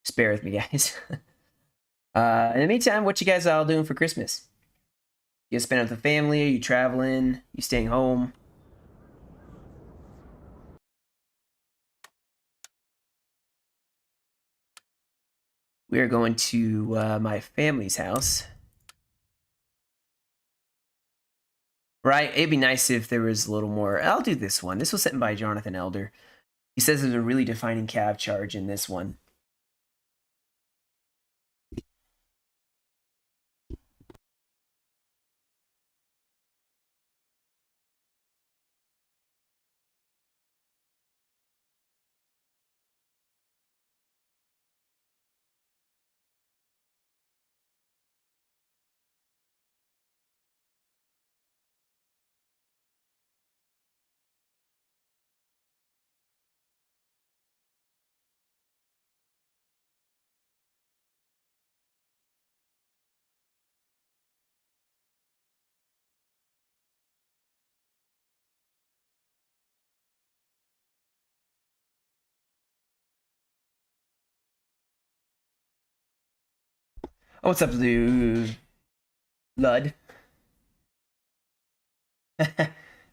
just bear with me, guys. In the meantime, what you guys all doing for Christmas? You spend it with the family? Are you traveling? You staying home? We are going to my family's house. Right? It'd be nice if there was a little more. I'll do this one. This was sent by Jonathan Elder. He says there's a really defining cav charge in this one. Oh, what's up, Lud?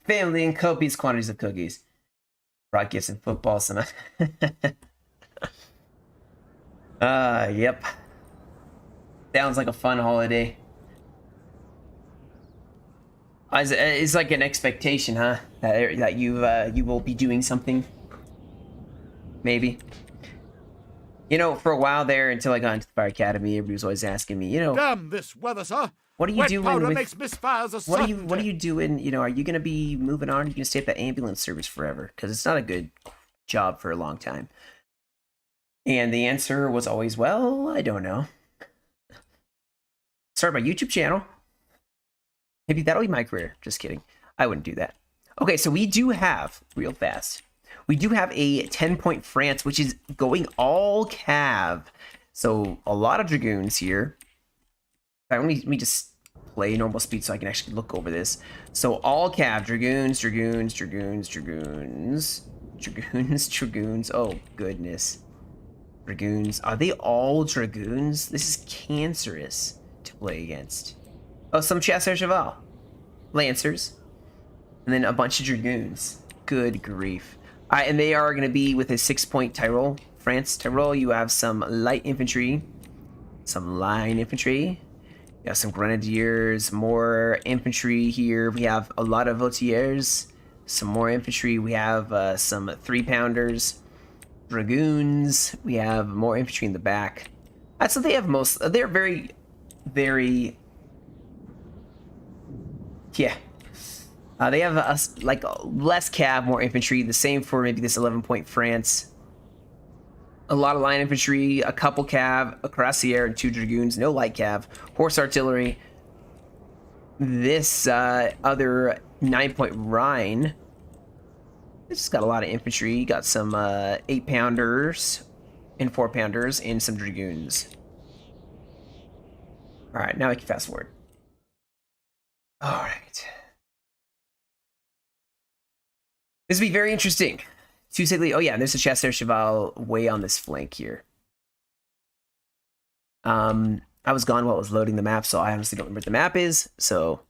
Family and copious quantities of cookies. Brought gifts and football. Some. Yep. Sounds like a fun holiday. It's like an expectation, huh? That you will be doing something. Maybe. You know, for a while there, until I got into the Fire Academy, everybody was always asking me, you know, Damn this weather, sir. what are you Wet doing powder with, makes misfires a what are certainty. you doing, you know, are you going to be moving on? Are you going to stay at the ambulance service forever? Because it's not a good job for a long time. And the answer was always, well, I don't know. Start my YouTube channel. Maybe that'll be my career. Just kidding. I wouldn't do that. Okay, so we do have, real fast, we do have a 10-point France, which is going all cav. So a lot of Dragoons here. All right, let me just play normal speed so I can actually look over this. So all cav, Dragoons, Dragoons, Dragoons, Dragoons, Dragoons, Dragoons. Oh, goodness. Dragoons. Are they all Dragoons? This is cancerous to play against. Oh, some Chasseurs Cheval. Lancers. And then a bunch of Dragoons. Good grief. All right, and they are going to be with a 6-point Tyrol. France, Tyrol, you have some light infantry. Some line infantry. You have some grenadiers. More infantry here. We have a lot of Vautiers. Some more infantry. We have some 3-pounders. Dragoons. We have more infantry in the back. So they have most. They're very, very. Yeah. They have like less cav, more infantry. The same for maybe this 11-point France. A lot of line infantry, a couple cav, a cuirassier, and 2 dragoons. No light cav. Horse artillery. This other 9-point Rhine. It's just got a lot of infantry. Got some 8-pounders and 4-pounders and some dragoons. All right, now I can fast forward. All right. This will be very interesting. Oh yeah, there's a Chasseur Cheval way on this flank here. I was gone while I was loading the map, so I honestly don't remember what the map is. So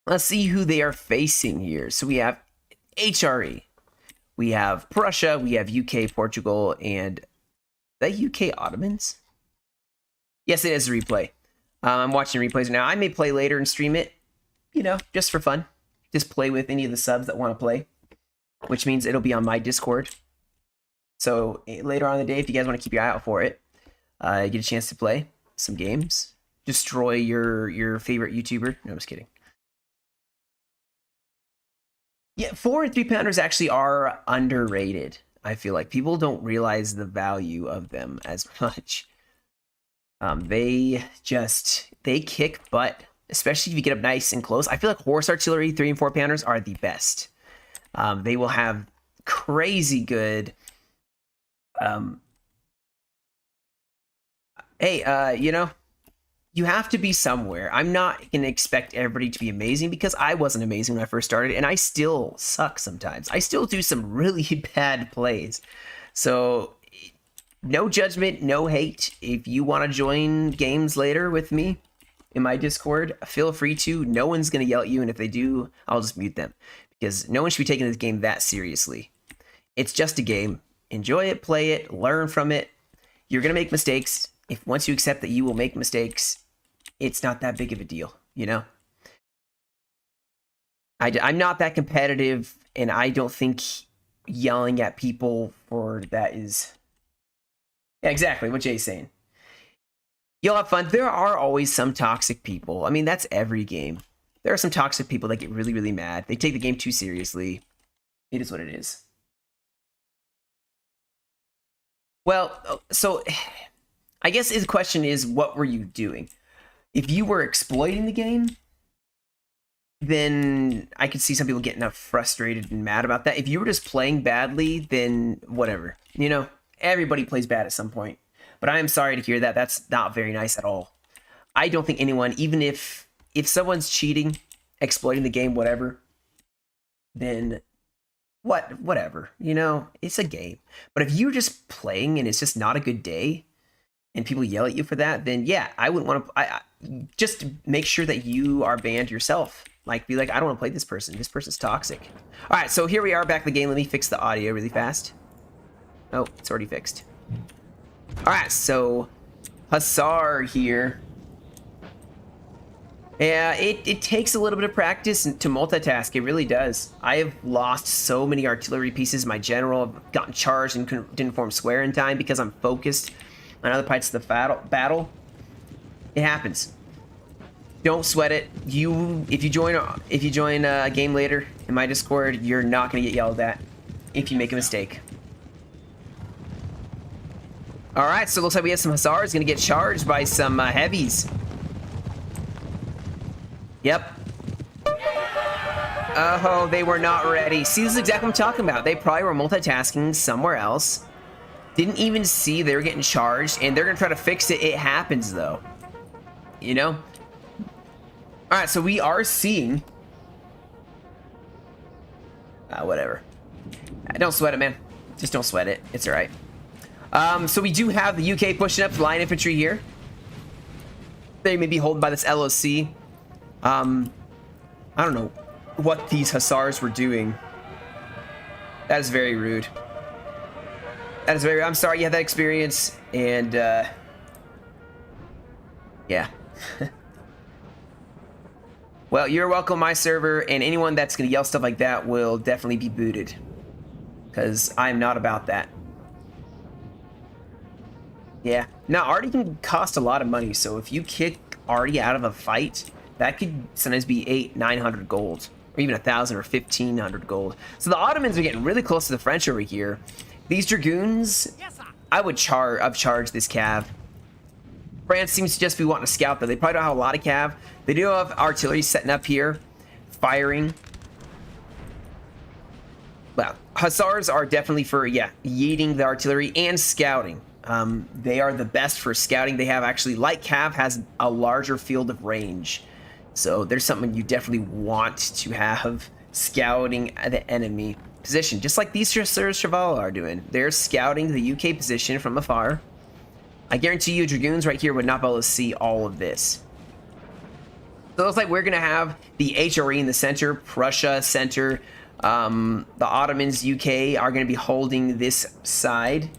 let's see who they are facing here. So we have HRE, we have Prussia, we have UK, Portugal, and the UK Ottomans. Yes, it is a replay. I'm watching replays now. I may play later and stream it, you know, just for fun. Just play with any of the subs that want to play, which means it'll be on my Discord. So later on in the day, if you guys want to keep your eye out for it, get a chance to play some games, destroy your favorite YouTuber. No, I'm just kidding. Yeah, 4 and 3-pounders actually are underrated. I feel like people don't realize the value of them as much. They kick butt, especially if you get up nice and close. I feel like horse artillery 3 and 4-pounders are the best. They will have crazy good. You know, you have to be somewhere. I'm not going to expect everybody to be amazing because I wasn't amazing when I first started, and I still suck sometimes. I still do some really bad plays. So no judgment, no hate. If you want to join games later with me in my Discord, feel free to. No one's going to yell at you, and if they do, I'll just mute them. Because no one should be taking this game that seriously. It's just a game. Enjoy it, play it, learn from it. You're going to make mistakes. If once you accept that you will make mistakes, it's not that big of a deal, you know? I'm not that competitive, and I don't think yelling at people for that is... Yeah, exactly what Jay's saying. You'll have fun. There are always some toxic people. I mean, that's every game. There are some toxic people that get really, really mad. They take the game too seriously. It is what it is. Well, so I guess the question is, what were you doing? If you were exploiting the game, then I could see some people getting frustrated and mad about that. If you were just playing badly, then whatever. You know, everybody plays bad at some point. But I am sorry to hear that. That's not very nice at all. I don't think anyone, even if someone's cheating, exploiting the game, whatever, then whatever. You know, it's a game. But if you're just playing and it's just not a good day, and people yell at you for that, then yeah, I wouldn't want to. Just make sure that you are banned yourself. Like, be like, I don't want to play this person. This person's toxic. All right, so here we are back in the game. Let me fix the audio really fast. Oh, it's already fixed. All right, so Hussar here. Yeah, it takes a little bit of practice to multitask. It really does. I have lost so many artillery pieces. My general have gotten charged and didn't form square in time because I'm focused on other parts of the battle. It happens. Don't sweat it. If you join a game later in my Discord, you're not gonna get yelled at if you make a mistake. All right, so it looks like we have some Hussars gonna get charged by some heavies. Yep. Oh, they were not ready. See, this is exactly what I'm talking about. They probably were multitasking somewhere else. Didn't even see they were getting charged, and they're gonna try to fix it. It happens, though. You know? All right, so we are seeing... whatever. Don't sweat it, man. Just don't sweat it. It's all right. So we do have the UK pushing up line infantry here. They may be holding by this LOC. I don't know what these Hussars were doing. That is very rude. That is very... I'm sorry you had that experience, and, yeah. Well, you're welcome, my server, and anyone that's gonna yell stuff like that will definitely be booted. Because I'm not about that. Yeah. Now, Artie can cost a lot of money, so if you kick Artie out of a fight, that could sometimes be 800-900 gold. Or even 1,000 or 1,500 gold. So the Ottomans are getting really close to the French over here. These Dragoons, I've charged this cav. France seems to just be wanting to scout, though. They probably don't have a lot of cav. They do have artillery setting up here, firing. Well, Hussars are definitely for, yeah, yeeting the artillery and scouting. They are the best for scouting. They have actually, light cav has a larger field of range. So there's something you definitely want to have, scouting the enemy position. Just like these Cheval are doing. They're scouting the UK position from afar. I guarantee you Dragoons right here would not be able to see all of this. So it looks like we're going to have the HRE in the center, Prussia center. The Ottomans, UK, are going to be holding this side.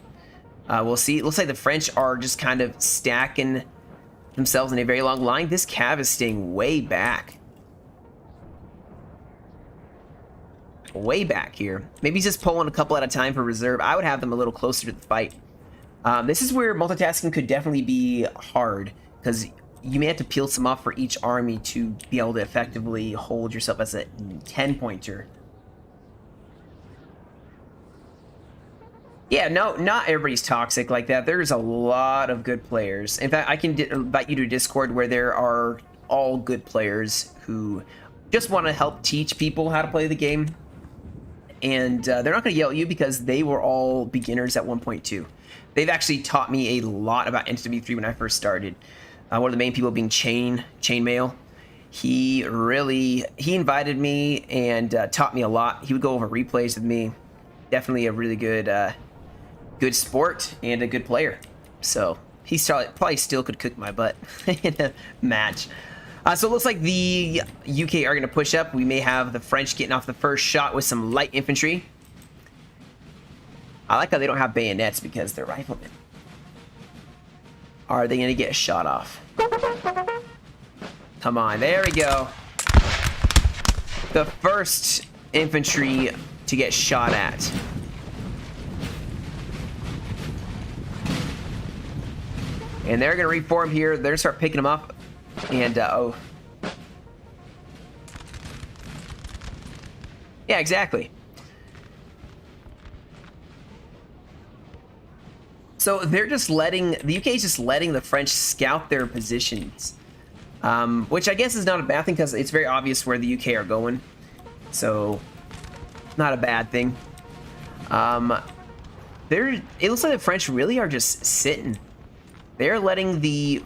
We'll see. It looks like the French are just kind of stacking themselves in a very long line. This cav is staying way back. Way back here. Maybe he's just pulling a couple at a time for reserve. I would have them a little closer to the fight. This is where multitasking could definitely be hard, because you may have to peel some off for each army to be able to effectively hold yourself as a 10-pointer. Yeah, no, not everybody's toxic like that. There's a lot of good players. In fact, I can invite you to Discord where there are all good players who just want to help teach people how to play the game. And they're not going to yell at you because they were all beginners at 1.2. They've actually taught me a lot about NTW3 when I first started. One of the main people being Chainmail. He invited me and taught me a lot. He would go over replays with me. Definitely a really good good sport and a good player. So he probably still could cook my butt in a match. So it looks like the UK are going to push up. We may have the French getting off the first shot with some light infantry. I like how they don't have bayonets because they're riflemen. Are they going to get a shot off? Come on, there we go. The first infantry to get shot at. And they're going to reform here. They're going to start picking them up. And, oh. Yeah, exactly. So they're just letting, the UK is just letting the French scout their positions. Which I guess is not a bad thing because it's very obvious where the UK are going. So, not a bad thing. It looks like the French really are just sitting. They're letting the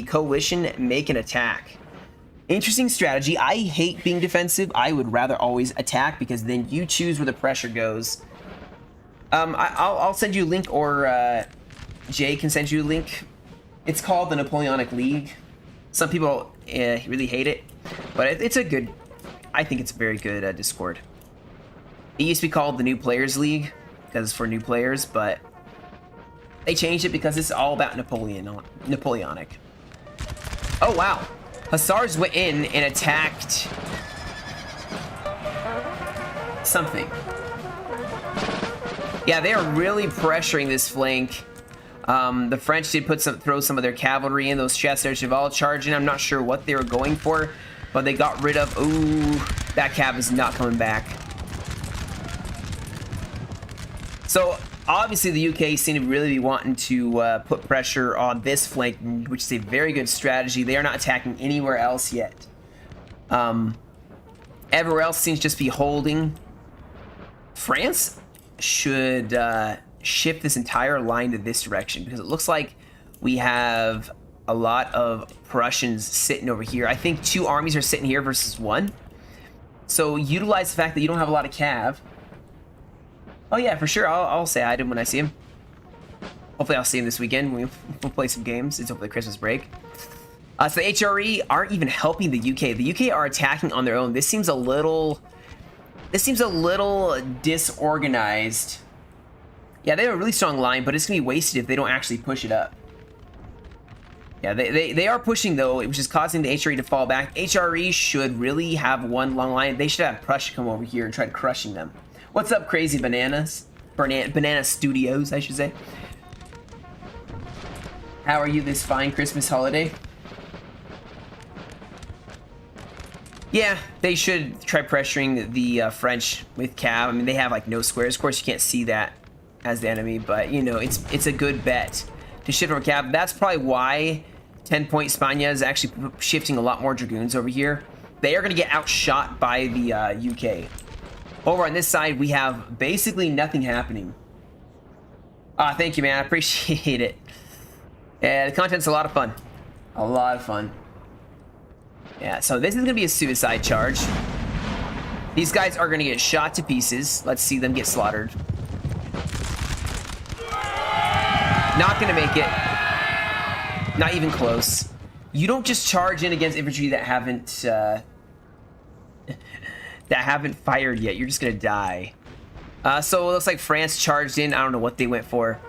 coalition make an attack. Interesting strategy. I hate being defensive. I would rather always attack because then you choose where the pressure goes. I'll send you a link, or Jay can send you a link. It's called the Napoleonic League. Some people really hate it, but it's a good, I think it's a very good Discord. It used to be called the New Players League because it's for new players, but they changed it because it's all about Napoleonic. Oh wow, Hussars went in and attacked something. Yeah, they are really pressuring this flank. The French did throw some of their cavalry in. Those chasseurs cheval charging. I'm not sure what they were going for, but they got rid of. Ooh, that cav is not coming back. So obviously the UK seem to really be wanting to put pressure on this flank, which is a very good strategy. They are not attacking anywhere else yet. Everywhere else seems to just be holding. France should shift this entire line to this direction because it looks like we have a lot of Prussians sitting over here. I think 2 armies are sitting here versus 1. So utilize the fact that you don't have a lot of cav. Oh yeah, for sure. I'll say hi to him when I see him. Hopefully I'll see him this weekend. We'll play some games. It's hopefully Christmas break. So the HRE aren't even helping the UK. The UK are attacking on their own. This seems a little disorganized. Yeah, they have a really strong line, but it's gonna be wasted if they don't actually push it up. Yeah, they are pushing though, which is causing the HRE to fall back. HRE should really have one long line. They should have Prussia come over here and try crushing them. What's up, Crazy Bananas? Banana Studios, I should say. How are you this fine Christmas holiday? Yeah, they should try pressuring the French with cav. I mean, they have like no squares. Of course, you can't see that as the enemy, but you know, it's a good bet to shift over cav. That's probably why 10-point Spagna is actually shifting a lot more dragoons over here. They are going to get outshot by the UK. Over on this side, we have basically nothing happening. Thank you, man. I appreciate it. Yeah, the content's a lot of fun. A lot of fun. Yeah, so this is going to be a suicide charge. These guys are going to get shot to pieces. Let's see them get slaughtered. Not going to make it. Not even close. You don't just charge in against infantry that haven't fired yet. You're just going to die. So it looks like France charged in. I don't know what they went for.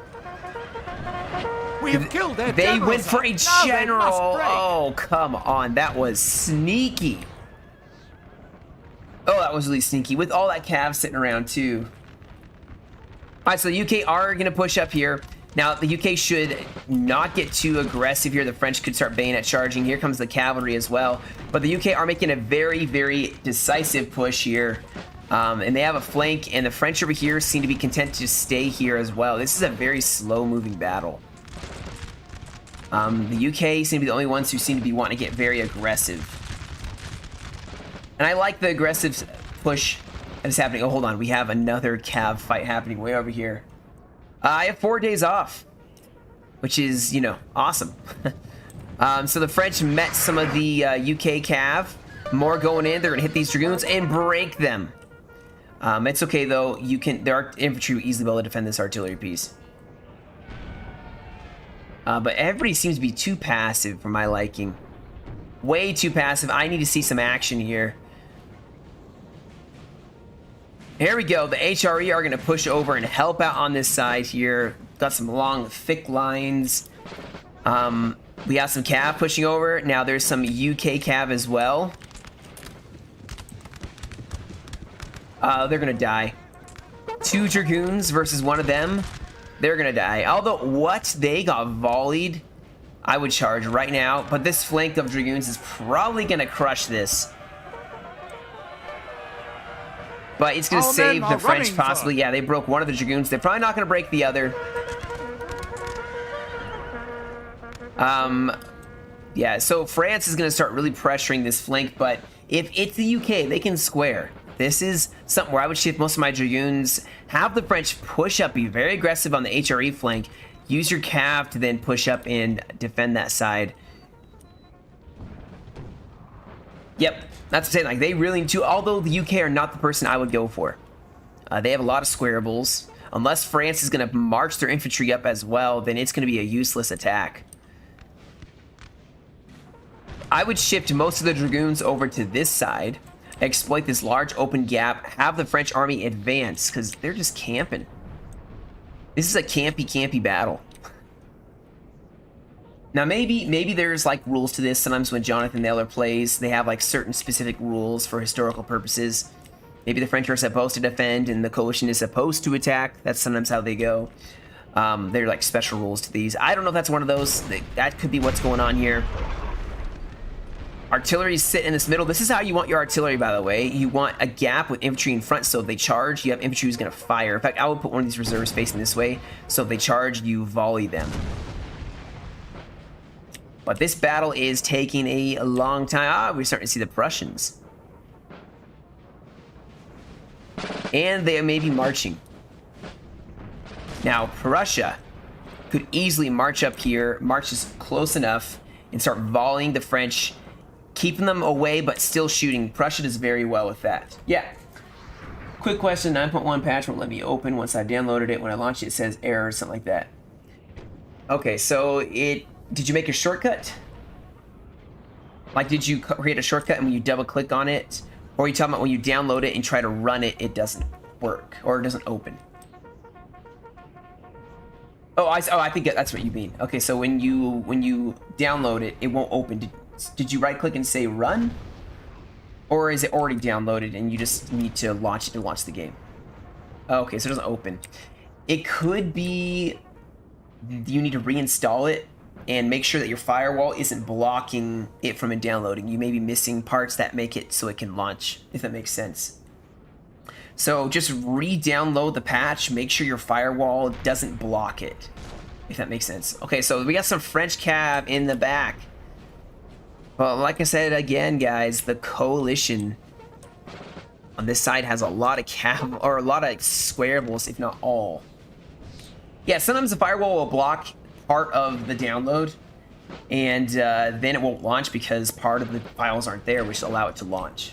We have killed their They general, went for a general. Oh, Oh, come on. That was sneaky. Oh, that was really sneaky. With all that cav sitting around, too. All right, so the UK are going to push up here. Now, the UK should not get too aggressive here. The French could start bayonet charging. Here comes the cavalry as well. But the UK are making a very, very decisive push here. And they have a flank, and the French over here seem to be content to just stay here as well. This is a very slow-moving battle. The UK seem to be the only ones who seem to be wanting to get very aggressive. And I like the aggressive push that is happening. Oh, hold on. We have another cav fight happening way over here. I have 4 days off, which is, you know, awesome. So the French met some of the UK cav. More going in. They're going to hit these dragoons and break them. It's okay though. There are infantry who easily be able to defend this artillery piece. But everybody seems to be too passive for my liking. Way too passive. I need to see some action here. Here we go. The HRE are going to push over and help out on this side here. Got some long, thick lines. We got some cav pushing over. Now there's some UK cav as well. They're going to die. 2 Dragoons versus one of them. They're going to die. Although, what? They got volleyed. I would charge right now. But this flank of Dragoons is probably going to crush this. But it's going to save the French possibly. Yeah, they broke one of the Dragoons. They're probably not going to break the other. Yeah, so France is going to start really pressuring this flank. But if it's the UK, they can square. This is something where I would shift most of my Dragoons. Have the French push up. Be very aggressive on the HRE flank. Use your cav to then push up and defend that side. Yep. That's what I'm saying, like, they really need to, although the UK are not the person I would go for. They have a lot of squarables. Unless France is going to march their infantry up as well, then it's going to be a useless attack. I would shift most of the Dragoons over to this side, exploit this large open gap, have the French army advance, because they're just camping. This is a campy battle. Now, maybe there's, like, rules to this. Sometimes when Jonathan Naylor plays, they have, like, certain specific rules for historical purposes. Maybe the French are supposed to defend and the coalition is supposed to attack. That's sometimes how they go. They're, like, special rules to these. I don't know if that's one of those. That could be what's going on here. Artillery sit in this middle. This is how you want your artillery, by the way. You want a gap with infantry in front, so if they charge, you have infantry who's going to fire. In fact, I would put one of these reserves facing this way, so if they charge, you volley them. But this battle is taking a long time. We're starting to see the Prussians. And they may be marching. Now, Prussia could easily march up here, march just close enough, and start volleying the French, keeping them away, but still shooting. Prussia does very well with that. Yeah. Quick question, 9.1 patch won't let me open once I downloaded it. When I launched it, it says error or something like that. Okay, so did you make a shortcut? Like, did you create a shortcut and when you double click on it? Or are you talking about when you download it and try to run it, it doesn't work or it doesn't open? Oh, I think that's what you mean. Okay, so when you download it, it won't open. Did you right click and say run? Or is it already downloaded and you just need to launch it to launch the game? Okay, so it doesn't open. It could be you need to reinstall it and make sure that your firewall isn't blocking it from downloading. You may be missing parts that make it so it can launch, if that makes sense. So just re-download the patch, make sure your firewall doesn't block it, if that makes sense. Okay, so we got some French cav in the back. Well, like I said again, guys, the coalition on this side has a lot of cav, or a lot of squarables, if not all. Yeah, sometimes the firewall will block part of the download, and then it won't launch because part of the files aren't there, which allow it to launch.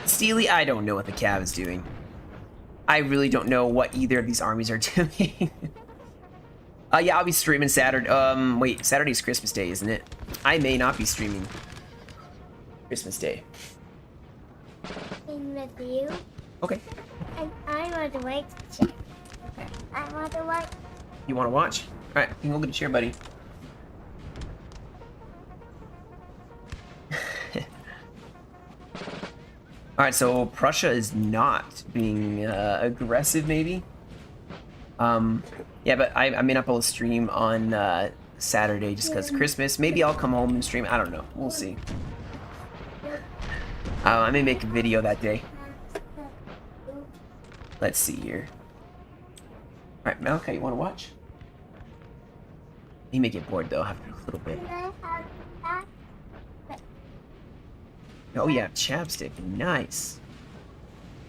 Steely, I don't know what the cav is doing. I really don't know what either of these armies are doing. Yeah, I'll be streaming Saturday. Wait, Saturday's Christmas Day, isn't it? I may not be streaming Christmas Day. With you. Okay. And I want to wait. Okay. I want to watch. You want to watch? All right, you can go get a chair, buddy. All right, so Prussia is not being aggressive, maybe. Yeah, but I may not be able to stream on Saturday just because Christmas. Maybe I'll come home and stream. I don't know. We'll see. I may make a video that day. Let's see here. All right, Malachi, you want to watch? He may get bored though after a little bit. Oh yeah, chapstick, nice.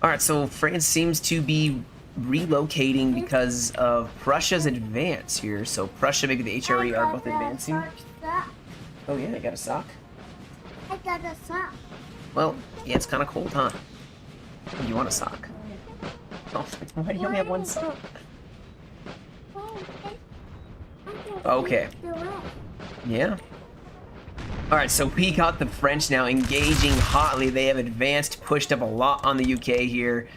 All right, so France seems to be relocating because of Prussia's advance here. So Prussia, maybe the HRE are both advancing. Oh yeah, I got a sock. I got a sock. Well, yeah, it's kind of cold, huh? You want a sock? Oh, why do you only have one sock? Okay. Yeah. Alright, so we got the French now engaging hotly. They have advanced, pushed up a lot on the UK here.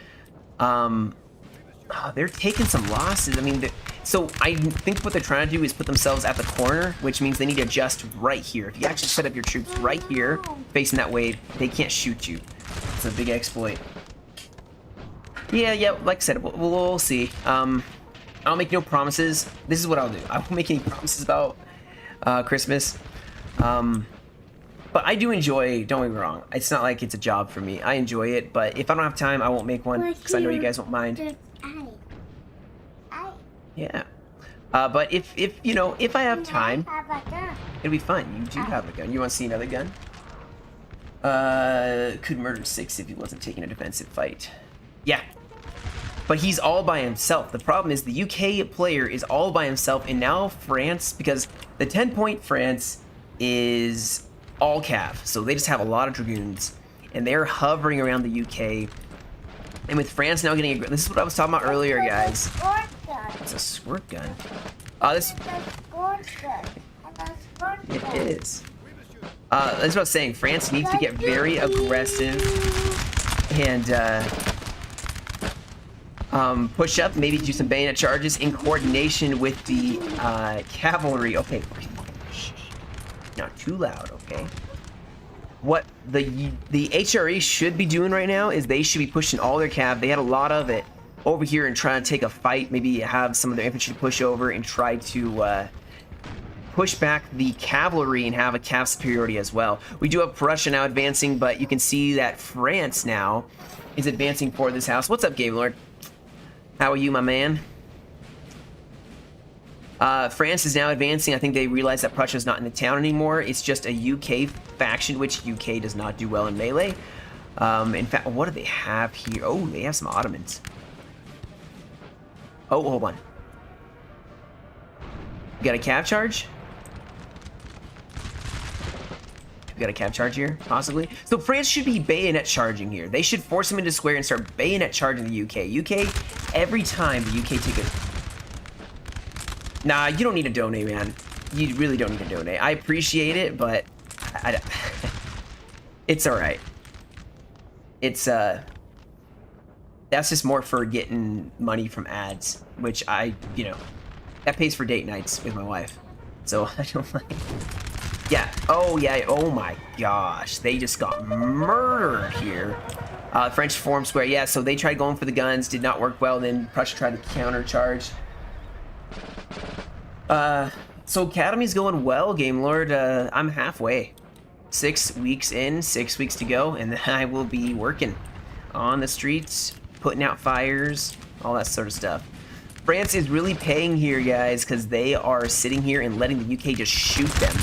They're taking some losses. I mean, so I think what they're trying to do is put themselves at the corner, which means they need to adjust right here. If you actually set up your troops right here, facing that way, they can't shoot you. It's a big exploit. Yeah, like I said, we'll see. I'll make no promises. This is what I'll do. I won't make any promises about Christmas. But I do enjoy, don't get me wrong, it's not like it's a job for me. I enjoy it, but if I don't have time, I won't make one, because I know you guys won't mind. Yeah. But if you know, if I have time, it'll be fun. You do have a gun. You want to see another gun? Could murder 6 if he wasn't taking a defensive fight. Yeah. But he's all by himself. The problem is the UK player is all by himself, and now France, because the 10-point France is all cav, so they just have a lot of dragoons, and they're hovering around the UK. And with France now getting this is what I was talking about earlier, guys. It's a squirt gun. This it is. That's what I was saying. France needs to get very aggressive and push up, maybe do some bayonet charges in coordination with the cavalry. Okay, not too loud, okay? What the HRE should be doing right now is they should be pushing all their cav. They had a lot of it over here and trying to take a fight, maybe have some of their infantry push over and try to push back the cavalry and have a cav superiority as well. We do have Prussia now advancing, but you can see that France now is advancing for this house. What's up, Game Lord? How are you, my man? France is now advancing. I think they realize that Prussia is not in the town anymore. It's just a UK faction, which UK does not do well in melee. In fact, what do they have here? Oh, they have some Ottomans. Oh, hold on. You got a cav charge? We got a cav charge here, possibly. So France should be bayonet charging here. They should force them into square and start bayonet charging the UK. UK, every time the UK take a... Nah, you don't need to donate, man. You really don't need to donate. I appreciate it, but it's alright. It's, that's just more for getting money from ads, which you know, that pays for date nights with my wife. So I don't like... Yeah, oh my gosh. They just got murdered here. French form square, yeah, so they tried going for the guns, did not work well, then Prussia tried to countercharge. So Academy's going well, Game Lord. I'm halfway. 6 weeks in, 6 weeks to go, and then I will be working on the streets, putting out fires, all that sort of stuff. France is really paying here, guys, because they are sitting here and letting the UK just shoot them.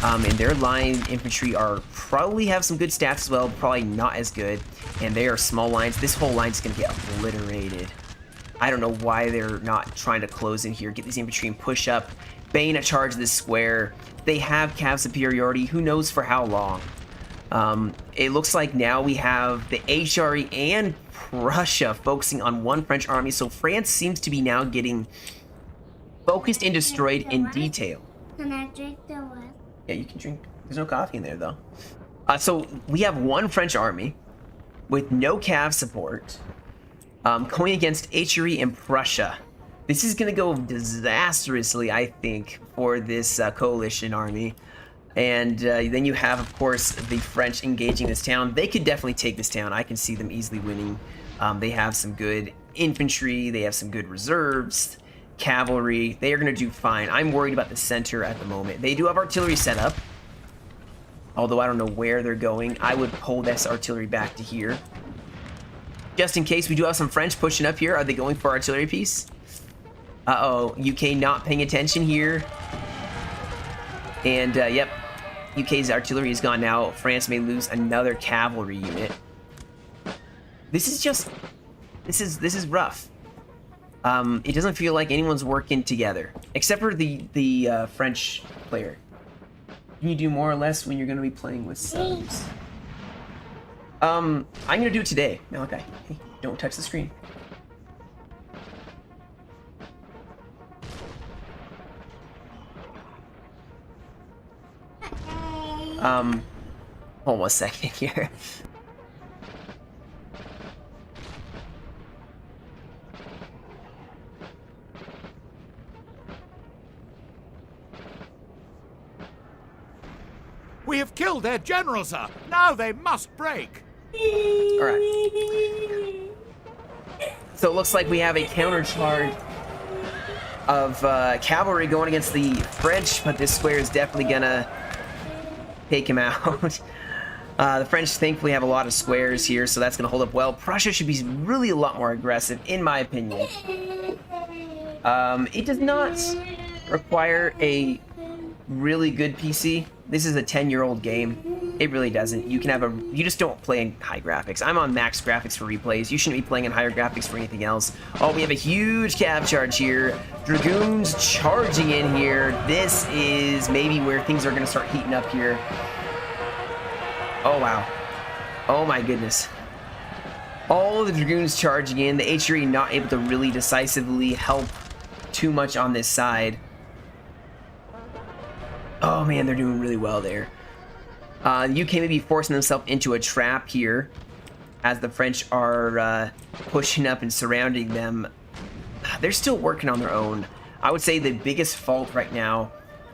And their line infantry are probably have some good stats as well, probably not as good. And they are small lines. This whole line's going to get obliterated. I don't know why they're not trying to close in here, get these infantry and push up, bayonet charge this square. They have cav superiority, who knows for how long. It looks like now we have the HRE and Prussia focusing on one French army, so France seems to be now getting focused and destroyed in detail. Can I drink the what? Yeah, you can drink. There's no coffee in there, though. So we have one French army with no cav support going against HRE and Prussia. This is going to go disastrously, I think, for this coalition army. And then you have, of course, the French engaging this town. They could definitely take this town. I can see them easily winning. They have some good infantry. They have some good reserves. Cavalry. They are going to do fine. I'm worried about the center at the moment. They do have artillery set up. Although I don't know where they're going. I would pull this artillery back to here. Just in case we do have some French pushing up here. Are they going for artillery piece? Uh-oh. UK not paying attention here. And, yep. UK's artillery is gone now. France may lose another cavalry unit. This is just... This is rough. It doesn't feel like anyone's working together. Except for the French player. Can you do more or less when you're going to be playing with subs? I'm gonna do it today. Malachi, hey, don't touch the screen. Hold on a second here. We have killed their general, sir. Now they must break. Alright. So it looks like we have a countercharge of cavalry going against the French, but this square is definitely gonna take him out. The French thankfully have a lot of squares here, so that's gonna hold up well. Prussia should be really a lot more aggressive, in my opinion. It does not require a really good PC. This is a 10-year-old game. It really doesn't. You can have you just don't play in high graphics. I'm on max graphics for replays. You shouldn't be playing in higher graphics for anything else. Oh, we have a huge cav charge here. Dragoons charging in here. This is maybe where things are going to start heating up here. Oh, wow. Oh, my goodness. All the Dragoons charging in. The HRE not able to really decisively help too much on this side. Oh, man, they're doing really well there. UK may be forcing themselves into a trap here as the French are pushing up and surrounding them. They're still working on their own. I would say the biggest fault right now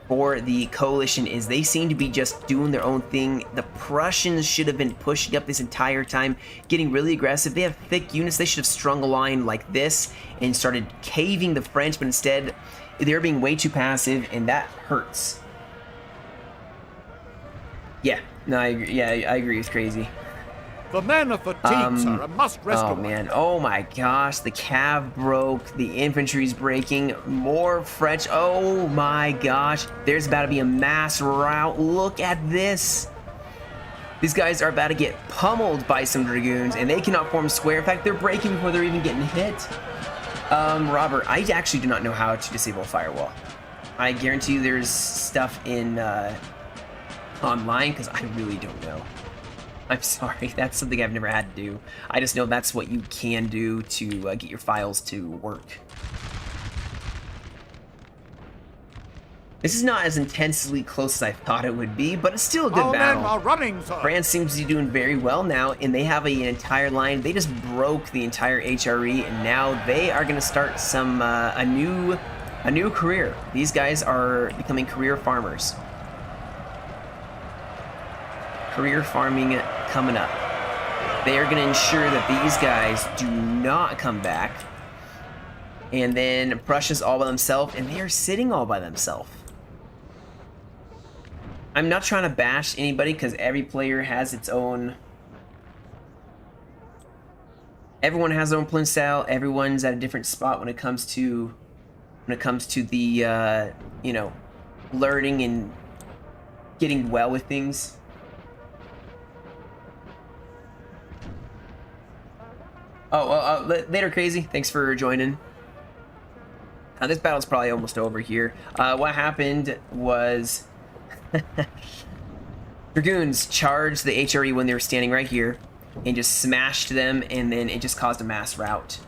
for the coalition is they seem to be just doing their own thing. The Prussians should have been pushing up this entire time, getting really aggressive. They have thick units. They should have strung a line like this and started caving the French, but instead they're being way too passive, and that hurts. Yeah, no, I agree. It's crazy. The men are fatigued, sir, and must rest Oh, awhile. man. Oh, my gosh. The cav broke. The infantry's breaking. More French. Oh, my gosh. There's about to be a mass rout. Look at this. These guys are about to get pummeled by some Dragoons, and they cannot form square. In fact, they're breaking before they're even getting hit. Robert, I actually do not know how to disable firewall. I guarantee you there's stuff in online, because I really don't know. I'm sorry, that's something I've never had to do. I just know that's what you can do to get your files to work. This is not as intensely close as I thought it would be, but it's still a good Our battle. men are running, sir. France seems to be doing very well now, and they have an entire line. They just broke the entire HRE, and now they are going to start some a new career. These guys are becoming career farmers. Career farming coming up. They are going to ensure that these guys do not come back. And then Prussia's all by themselves, and they are sitting all by themselves. I'm not trying to bash anybody because every player has its own. Everyone has their own play style. Everyone's at a different spot when it comes to the you know, learning and getting well with things. Later, Crazy. Thanks for joining. This battle's probably almost over here. What happened was Dragoons charged the HRE when they were standing right here and just smashed them, and then it just caused a mass rout.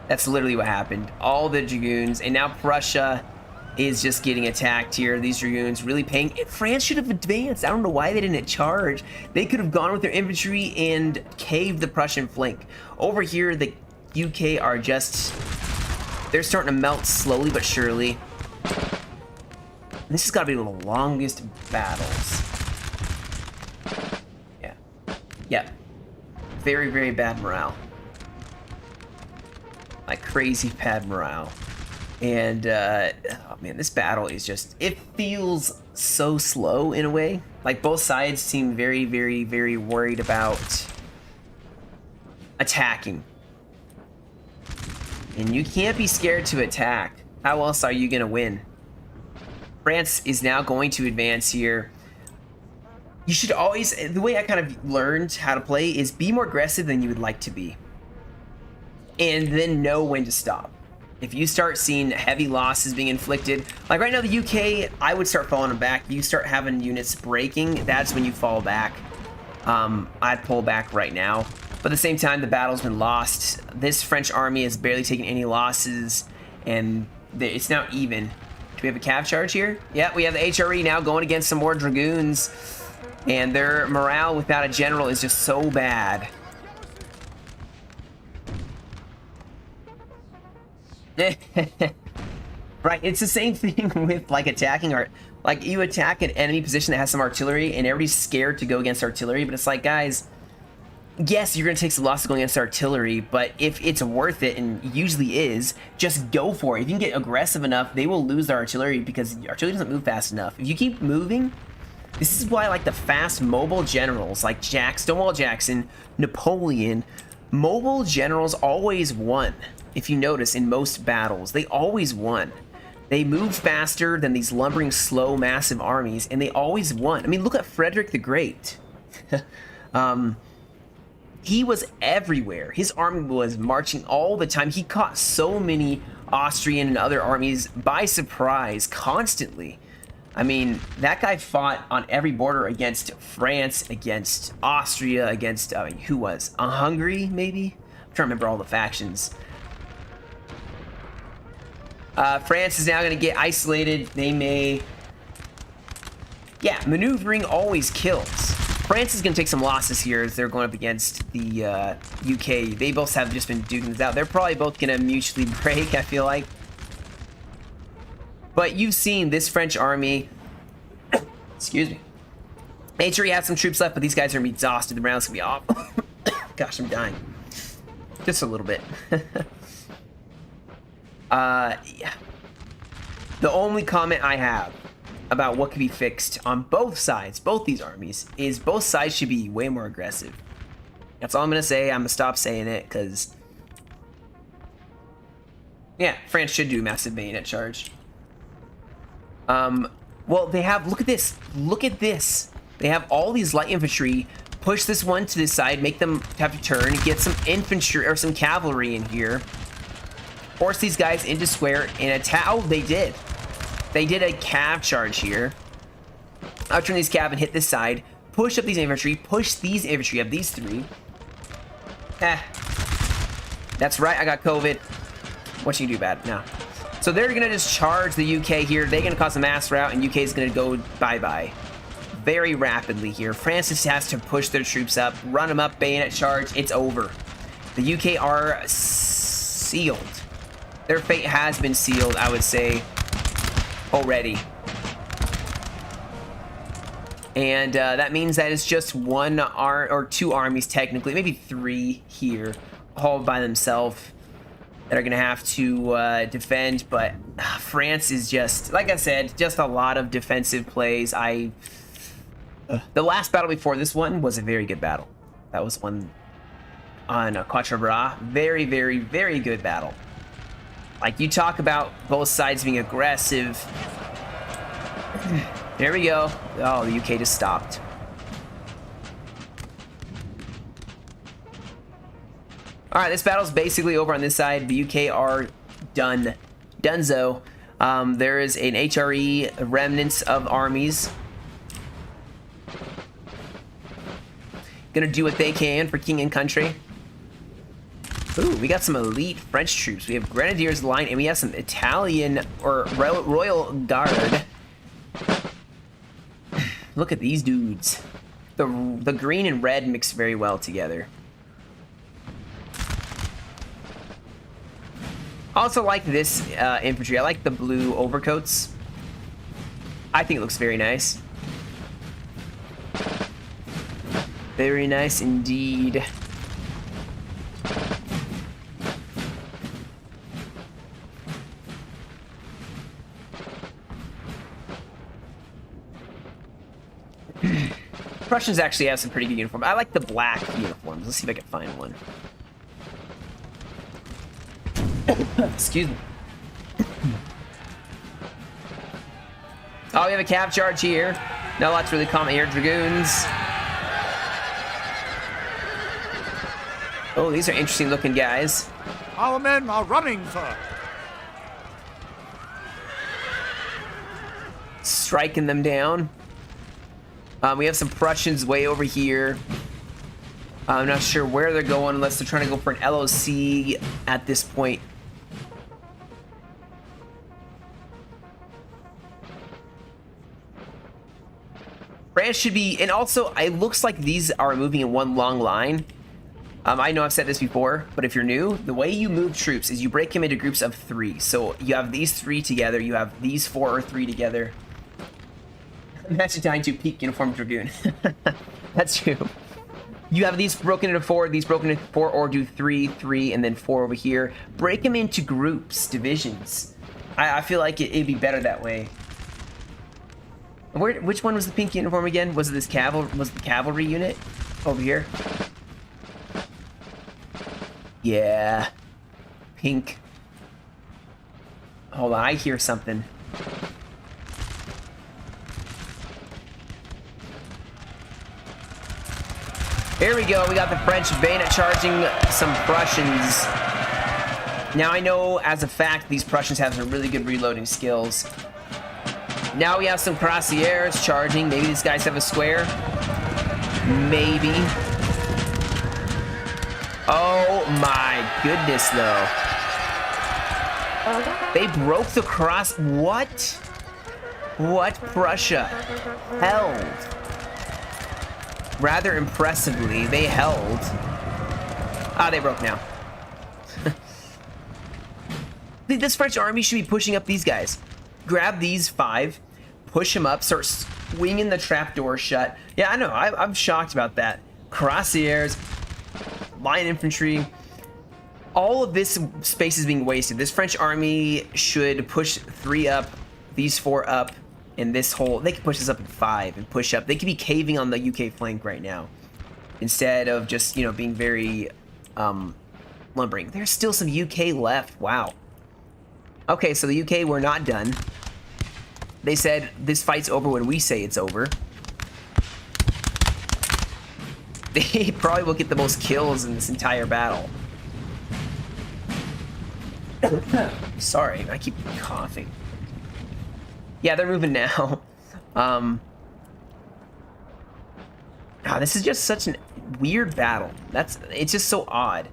That's literally what happened. All the Dragoons, and now Prussia is just getting attacked here. These Dragoons really paying. France should have advanced. I don't know why they didn't charge. They could have gone with their infantry and caved the Prussian flank. Over here, the UK are just... They're starting to melt slowly but surely. This has got to be one of the longest battles. Yeah. Yeah. Very, very bad morale. Like crazy bad morale. And, oh man, this battle is just, it feels so slow in a way. Like, both sides seem very, very, very worried about attacking. And you can't be scared to attack. How else are you going to win? France is now going to advance here. You should always, the way I kind of learned how to play is be more aggressive than you would like to be. And then know when to stop. If you start seeing heavy losses being inflicted, like right now the UK, I would start falling back. You start having units breaking, that's when you fall back. I'd pull back right now. But at the same time, the battle's been lost. This French army has barely taken any losses, and it's now even. Do we have a cav charge here? Yeah, we have the HRE now going against some more dragoons, and their morale without a general is just so bad. Right, it's the same thing with like attacking art. Like you attack an enemy position that has some artillery, and everybody's scared to go against artillery. But it's like, guys, yes, you're gonna take some losses going against artillery, but if it's worth it, and usually is, just go for it. If you can get aggressive enough, they will lose their artillery because artillery doesn't move fast enough. If you keep moving, this is why I like the fast mobile generals like Stonewall Jackson, Napoleon. Mobile generals always won. If you notice, in most battles, they always won. They move faster than these lumbering, slow, massive armies, and they always won. I mean, look at Frederick the Great. He was everywhere. His army was marching all the time. He caught so many Austrian and other armies by surprise constantly. I mean, that guy fought on every border against France, against Austria, against, who was? Hungary, maybe? I'm trying to remember all the factions. France is now going to get isolated. They may... Yeah, maneuvering always kills. France is going to take some losses here as they're going up against the UK. They both have just been duking this out. They're probably both going to mutually break, I feel like. But you've seen this French army... Excuse me. HRE has some troops left, but these guys are going to be exhausted. The round's going to be off. Gosh, I'm dying. Just a little bit. Yeah. The only comment I have about what could be fixed on both sides, both these armies, is both sides should be way more aggressive. That's all I'm gonna say. I'm gonna stop saying it because, yeah, France should do a massive bayonet charge. Well, they have. Look at this. Look at this. They have all these light infantry. Push this one to the side, make them have to turn, get some infantry or some cavalry in here. Force these guys into square and attack. Oh, they did. They did a cav charge here. I'll turn these cav and hit this side. Push up these infantry. Push these infantry up. These three. That's right. I got COVID. What you do bad? No. So they're going to just charge the UK here. They're going to cause a mass rout, and UK is going to go bye-bye very rapidly here. France just has to push their troops up, run them up, bayonet charge. It's over. The UK are sealed. Their fate has been sealed, I would say, already. And that means that it's just one or two armies, technically, maybe three here, all by themselves, that are going to have to defend. But France is just, like I said, just a lot of defensive plays. The last battle before this one was a very good battle. That was one on Quatre. Very, very, very good battle. Like, you talk about both sides being aggressive. There we go. Oh, the UK just stopped. Alright, this battle's basically over on this side. The UK are done. Dunzo. There is an HRE remnants of armies. Gonna do what they can for king and country. Ooh, we got some elite French troops. We have Grenadiers line, and we have some Italian or Royal Guard. Look at these dudes. The green and red mix very well together. I also like this infantry. I like the blue overcoats. I think it looks very nice. Very nice indeed. Prussians actually have some pretty good uniforms. I like the black uniforms. Let's see if I can find one. Excuse me. Oh, we have a cav charge here. No, that's really common here. Dragoons. Oh, these are interesting looking guys. Our men are running, sir. Striking them down. We have some Prussians way over here. I'm not sure where they're going unless they're trying to go for an LOC at this point. France should be, and also it looks like these are moving in one long line. I know I've said this before, but if you're new, the way you move troops is you break them into groups of 3. So you have these 3 together, you have these 4 or 3 together. Imagine dying to peak uniformed dragoon. That's true. You have these broken into 4, these broken into 4, or do 3, 3, and then 4 over here. Break them into groups, divisions. I feel like it'd be better that way. Which one was the pink uniform again? Was it this the cavalry unit over here? Yeah, pink. Hold on, I hear something. Here we go, we got the French bayonet charging some Prussians. Now I know as a fact these Prussians have some really good reloading skills. Now we have some cuirassiers charging. Maybe these guys have a square. Maybe. Oh my goodness, though. They broke the cross. What? What Prussia held? Rather impressively, they held. Ah, they broke now. This French army should be pushing up these guys. Grab these 5, push them up, start swinging the trapdoor shut. Yeah, I know. I'm shocked about that. Cuirassiers, line infantry. All of this space is being wasted. This French army should push 3 up, these 4 up, and this whole... They could push this up in 5 and push up. They could be caving on the UK flank right now instead of just, you know, being very lumbering. There's still some UK left. Wow. Okay, so the UK, we're not done. They said this fight's over when we say it's over. They probably will get the most kills in this entire battle. Sorry, I keep coughing. Yeah, they're moving now. This is just such a weird battle. It's just so odd.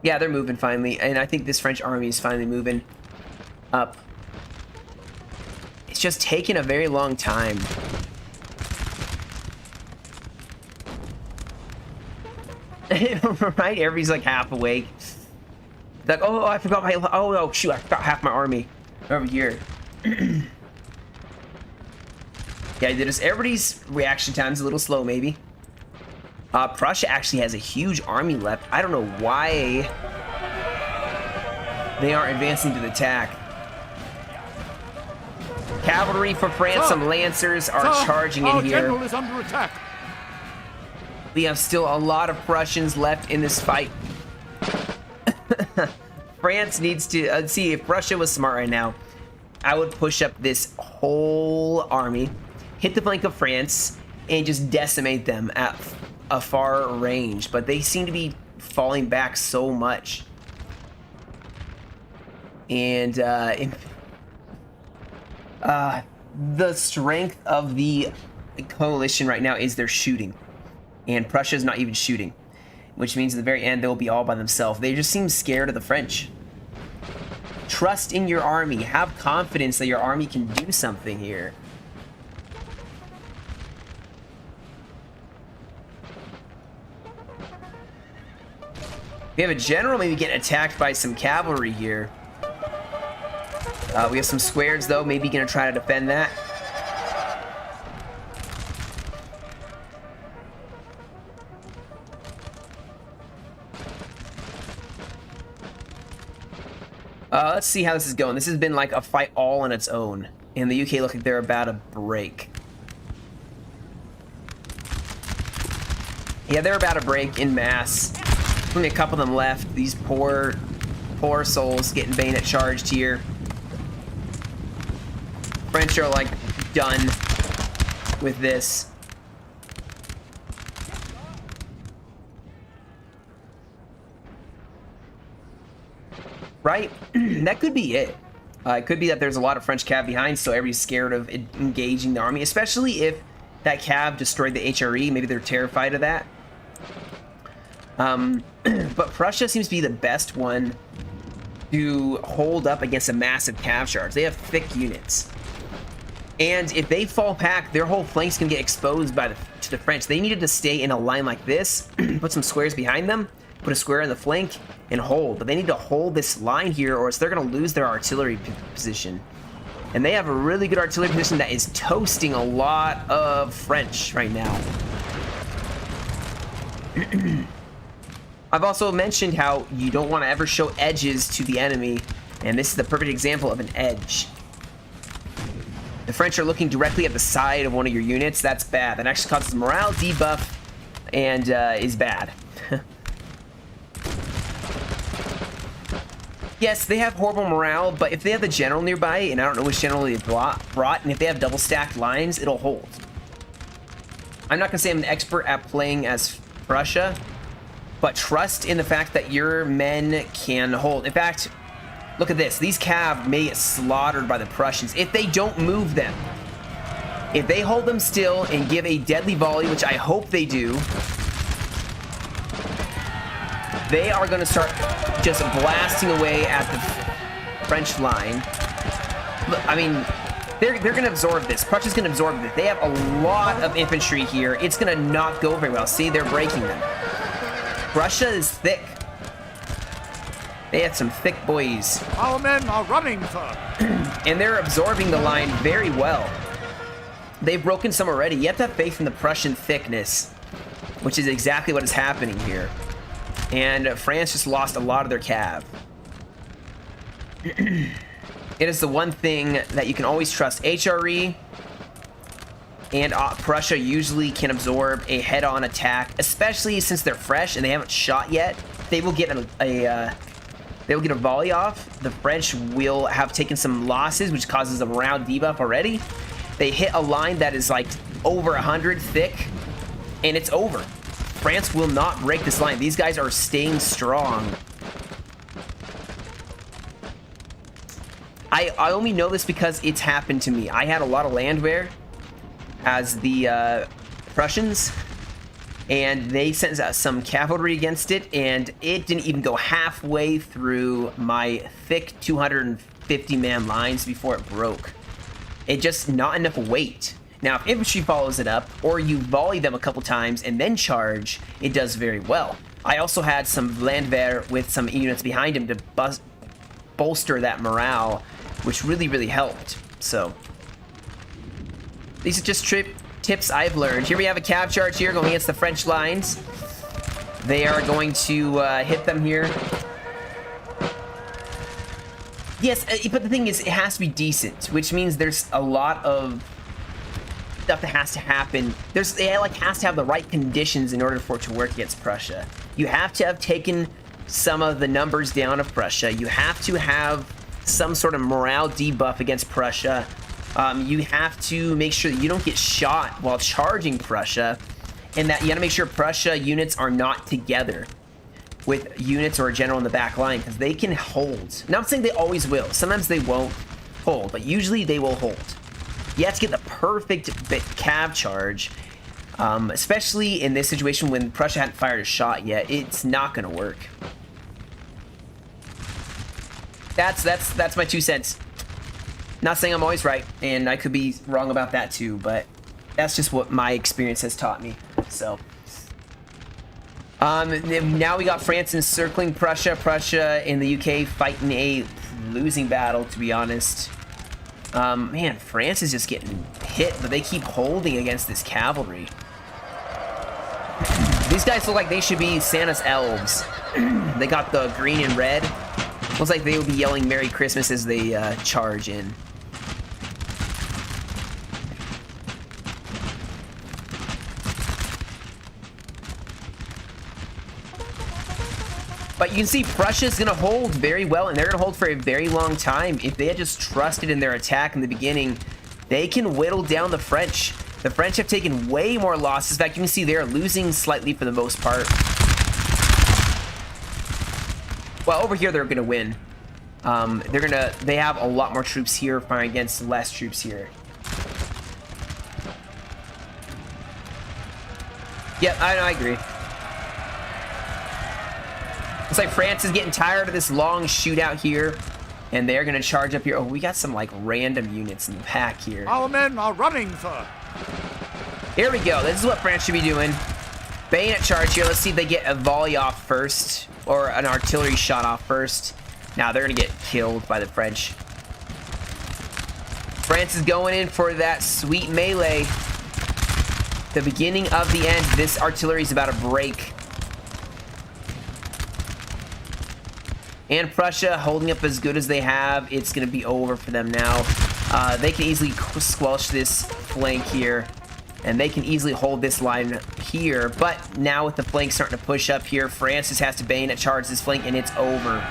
Yeah, they're moving finally, and I think this French army is finally moving up. It's just taken a very long time. Right? Everybody's like half awake. Like, oh, I forgot my... Oh, shoot, I forgot half my army over here. Yeah, everybody's reaction time's a little slow, maybe. Prussia actually has a huge army left. I don't know why they aren't advancing to the attack. Cavalry for France, some Lancers are charging in here. Our general is under attack. We have still a lot of Prussians left in this fight. France needs to... see, if Russia was smart right now, I would push up this whole army, hit the flank of France, and just decimate them at a far range. But they seem to be falling back so much. And the strength of the coalition right now is their shooting. And Prussia's not even shooting, which means at the very end they'll be all by themselves. They just seem scared of the French. Trust in your army. Have confidence that your army can do something here. We have a general maybe getting attacked by some cavalry here. We have some squares though, maybe gonna try to defend that. Let's see how this is going. This has been like a fight all on its own. And the UK look like they're about to break. Yeah, they're about to break in mass. Only a couple of them left. These poor souls getting bayonet charged here. French are like done with this. Right? That could be it. It could be that there's a lot of French cav behind, so everybody's scared of engaging the army, especially if that cav destroyed the HRE. Maybe they're terrified of that. But Prussia seems to be the best one to hold up against a massive cav charge. They have thick units. And if they fall back, their whole flanks can get exposed by to the French. They needed to stay in a line like this, put some squares behind them, put a square in the flank, and hold. But they need to hold this line here, or else they're going to lose their artillery position. And they have a really good artillery position that is toasting a lot of French right now. I've also mentioned how you don't want to ever show edges to the enemy, and this is the perfect example of an edge. The French are looking directly at the side of one of your units. That's bad. That actually causes morale debuff and is bad. Yes, they have horrible morale, but if they have the general nearby, and I don't know which general they brought, and if they have double stacked lines, it'll hold. I'm not going to say I'm an expert at playing as Prussia, but trust in the fact that your men can hold. In fact, look at this. These cav may get slaughtered by the Prussians if they don't move them. If they hold them still and give a deadly volley, which I hope they do, they are going to start just blasting away at the French line. Look, I mean, they're going to absorb this. Prussia's going to absorb this. They have a lot of infantry here. It's going to not go very well. See, they're breaking them. Prussia is thick. They had some thick boys. Our men are running, sir. And they're absorbing the line very well. They've broken some already. You have to have faith in the Prussian thickness, which is exactly what is happening here. And France just lost a lot of their cav. It is the one thing that you can always trust. HRE and Prussia usually can absorb a head-on attack, especially since they're fresh and they haven't shot yet. They will get they will get a volley off. The French will have taken some losses, which causes a morale debuff already. They hit a line that is like over 100 thick, and it's over. France will not break this line. These guys are staying strong. I only know this because it's happened to me. I had a lot of landwehr as the Prussians, and they sent out some cavalry against it, and it didn't even go halfway through my thick 250-man lines before it broke. It just not enough weight. Now, if infantry follows it up, or you volley them a couple times and then charge, it does very well. I also had some landwehr with some units behind him to bolster that morale, which really, really helped. So, these are just tips I've learned. Here we have a cav charge here going against the French lines. They are going to hit them here. Yes, but the thing is, it has to be decent, which means there's a lot of stuff that has to happen. It like has to have the right conditions in order for it to work against Prussia. You have to have taken some of the numbers down of Prussia. You have to have some sort of morale debuff against Prussia. You have to make sure that you don't get shot while charging Prussia, and that you got to make sure Prussia units are not together with units or a general in the back line, because they can hold. Not saying they always will. Sometimes they won't hold, but usually they will hold. You have to get the perfect cav charge, especially in this situation when Prussia hadn't fired a shot yet. It's not going to work. That's my 2 cents. Not saying I'm always right, and I could be wrong about that too, but that's just what my experience has taught me. So, now we got France encircling Prussia. Prussia and the UK fighting a losing battle, to be honest. Man, France is just getting hit, but they keep holding against this cavalry. These guys look like they should be Santa's elves. They got the green and red. Looks like they would be yelling Merry Christmas as they charge in. But you can see Prussia's going to hold very well, and they're going to hold for a very long time. If they had just trusted in their attack in the beginning, they can whittle down the French. The French have taken way more losses. In fact, you can see they're losing slightly for the most part. Well, over here they're going to win. They have a lot more troops here fighting against less troops here. Yep, I agree. Looks like France is getting tired of this long shootout here, and they're gonna charge up here. Oh, we got some like random units in the pack here. Our men are running, sir. Here we go. This is what France should be doing. Bayonet charge here. Let's see if they get a volley off first, or an artillery shot off first. Now they're gonna get killed by the French. France is going in for that sweet melee. The beginning of the end. This artillery is about to break. And Prussia holding up as good as they have. It's going to be over for them now. They can easily squelch this flank here. And they can easily hold this line here. But now with the flank starting to push up here, France just has to bayonet charge this flank and it's over.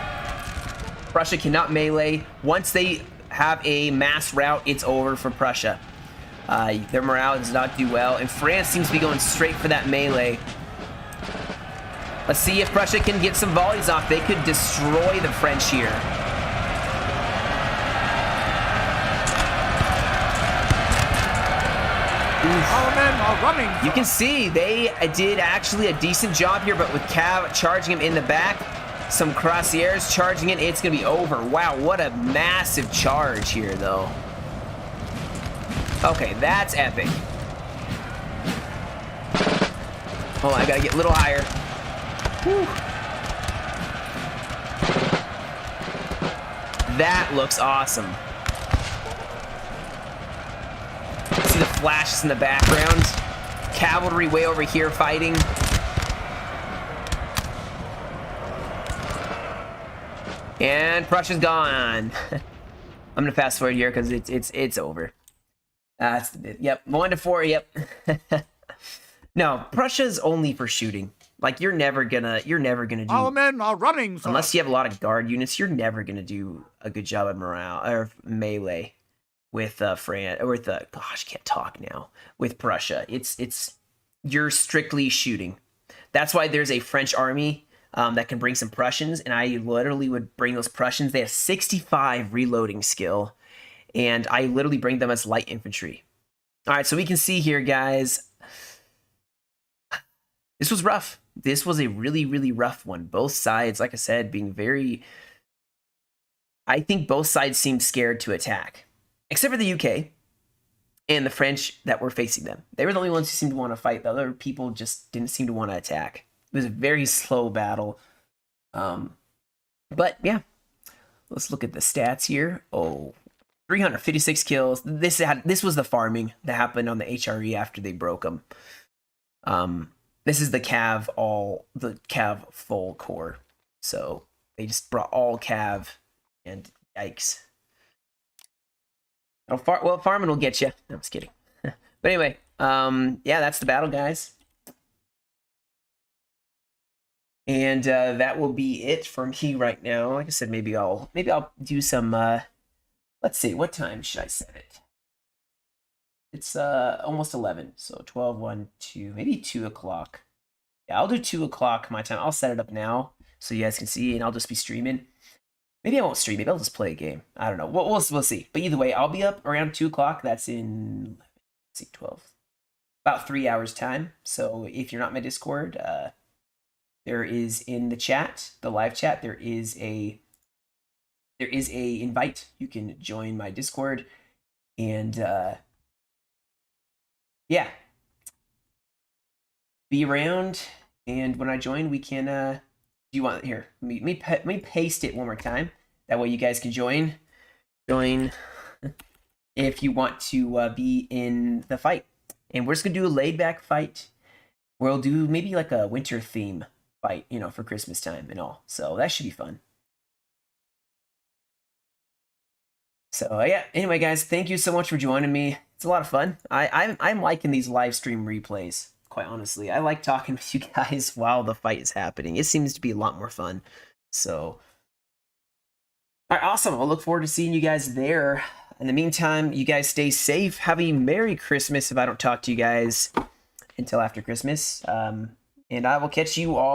Prussia cannot melee. Once they have a mass rout, it's over for Prussia. Their morale does not do well. And France seems to be going straight for that melee. Let's see if Prussia can get some volleys off. They could destroy the French here. Our men are running, sir. You can see they did actually a decent job here, but with Cav charging him in the back, some Crossieres charging in, it's going to be over. Wow, what a massive charge here, though. Okay, that's epic. Hold on, I got to get a little higher. Whew. That looks awesome. See the flashes in the background. Cavalry way over here fighting. And Prussia's gone. I'm gonna fast forward here because it's over. Yep, 1 to 4. Yep. No, Prussia's only for shooting. Like you're never gonna do. Our men are running, sir. Unless you have a lot of guard units, you're never gonna do a good job at morale or melee with France or with gosh, can't talk now. With Prussia, you're strictly shooting. That's why there's a French army that can bring some Prussians, and I literally would bring those Prussians. They have 65 reloading skill, and I literally bring them as light infantry. All right, so we can see here, guys. This was rough. This was a really, really rough one. Both sides, like I said, being very... I think both sides seemed scared to attack. Except for the UK and the French that were facing them. They were the only ones who seemed to want to fight. The other people just didn't seem to want to attack. It was a very slow battle. But, yeah. Let's look at the stats here. Oh, 356 kills. This was the farming that happened on the HRE after they broke them. This is the Cav full core. So they just brought all Cav, and yikes. Well, farming will get you. No, I'm just kidding. But anyway, yeah, that's the battle, guys. And that will be it for me right now. Like I said, maybe I'll do some. Let's see, what time should I set it? It's almost 11, so 12, 1, 2, maybe 2 o'clock. Yeah, I'll do 2 o'clock my time. I'll set it up now so you guys can see, and I'll just be streaming. Maybe I won't stream. Maybe I'll just play a game. I don't know. We'll see. But either way, I'll be up around 2 o'clock. That's in, let's see, 12. About 3 hours time. So if you're not in my Discord, there is in the chat, the live chat, there is a invite. You can join my Discord, and yeah, be around. And when I join, we can. Do you want here? Let me paste it one more time. That way you guys can join if you want to be in the fight. And we're just gonna do a laid back fight. We'll do maybe like a winter theme fight, you know, for Christmas time and all. So that should be fun. So yeah, anyway, guys, thank you so much for joining me. It's a lot of fun. I'm liking these live stream replays, quite honestly. I like talking with you guys while the fight is happening. It seems to be a lot more fun. So, all right, awesome. I'll look forward to seeing you guys there. In the meantime, you guys stay safe. Have a Merry Christmas if I don't talk to you guys until after Christmas. And I will catch you all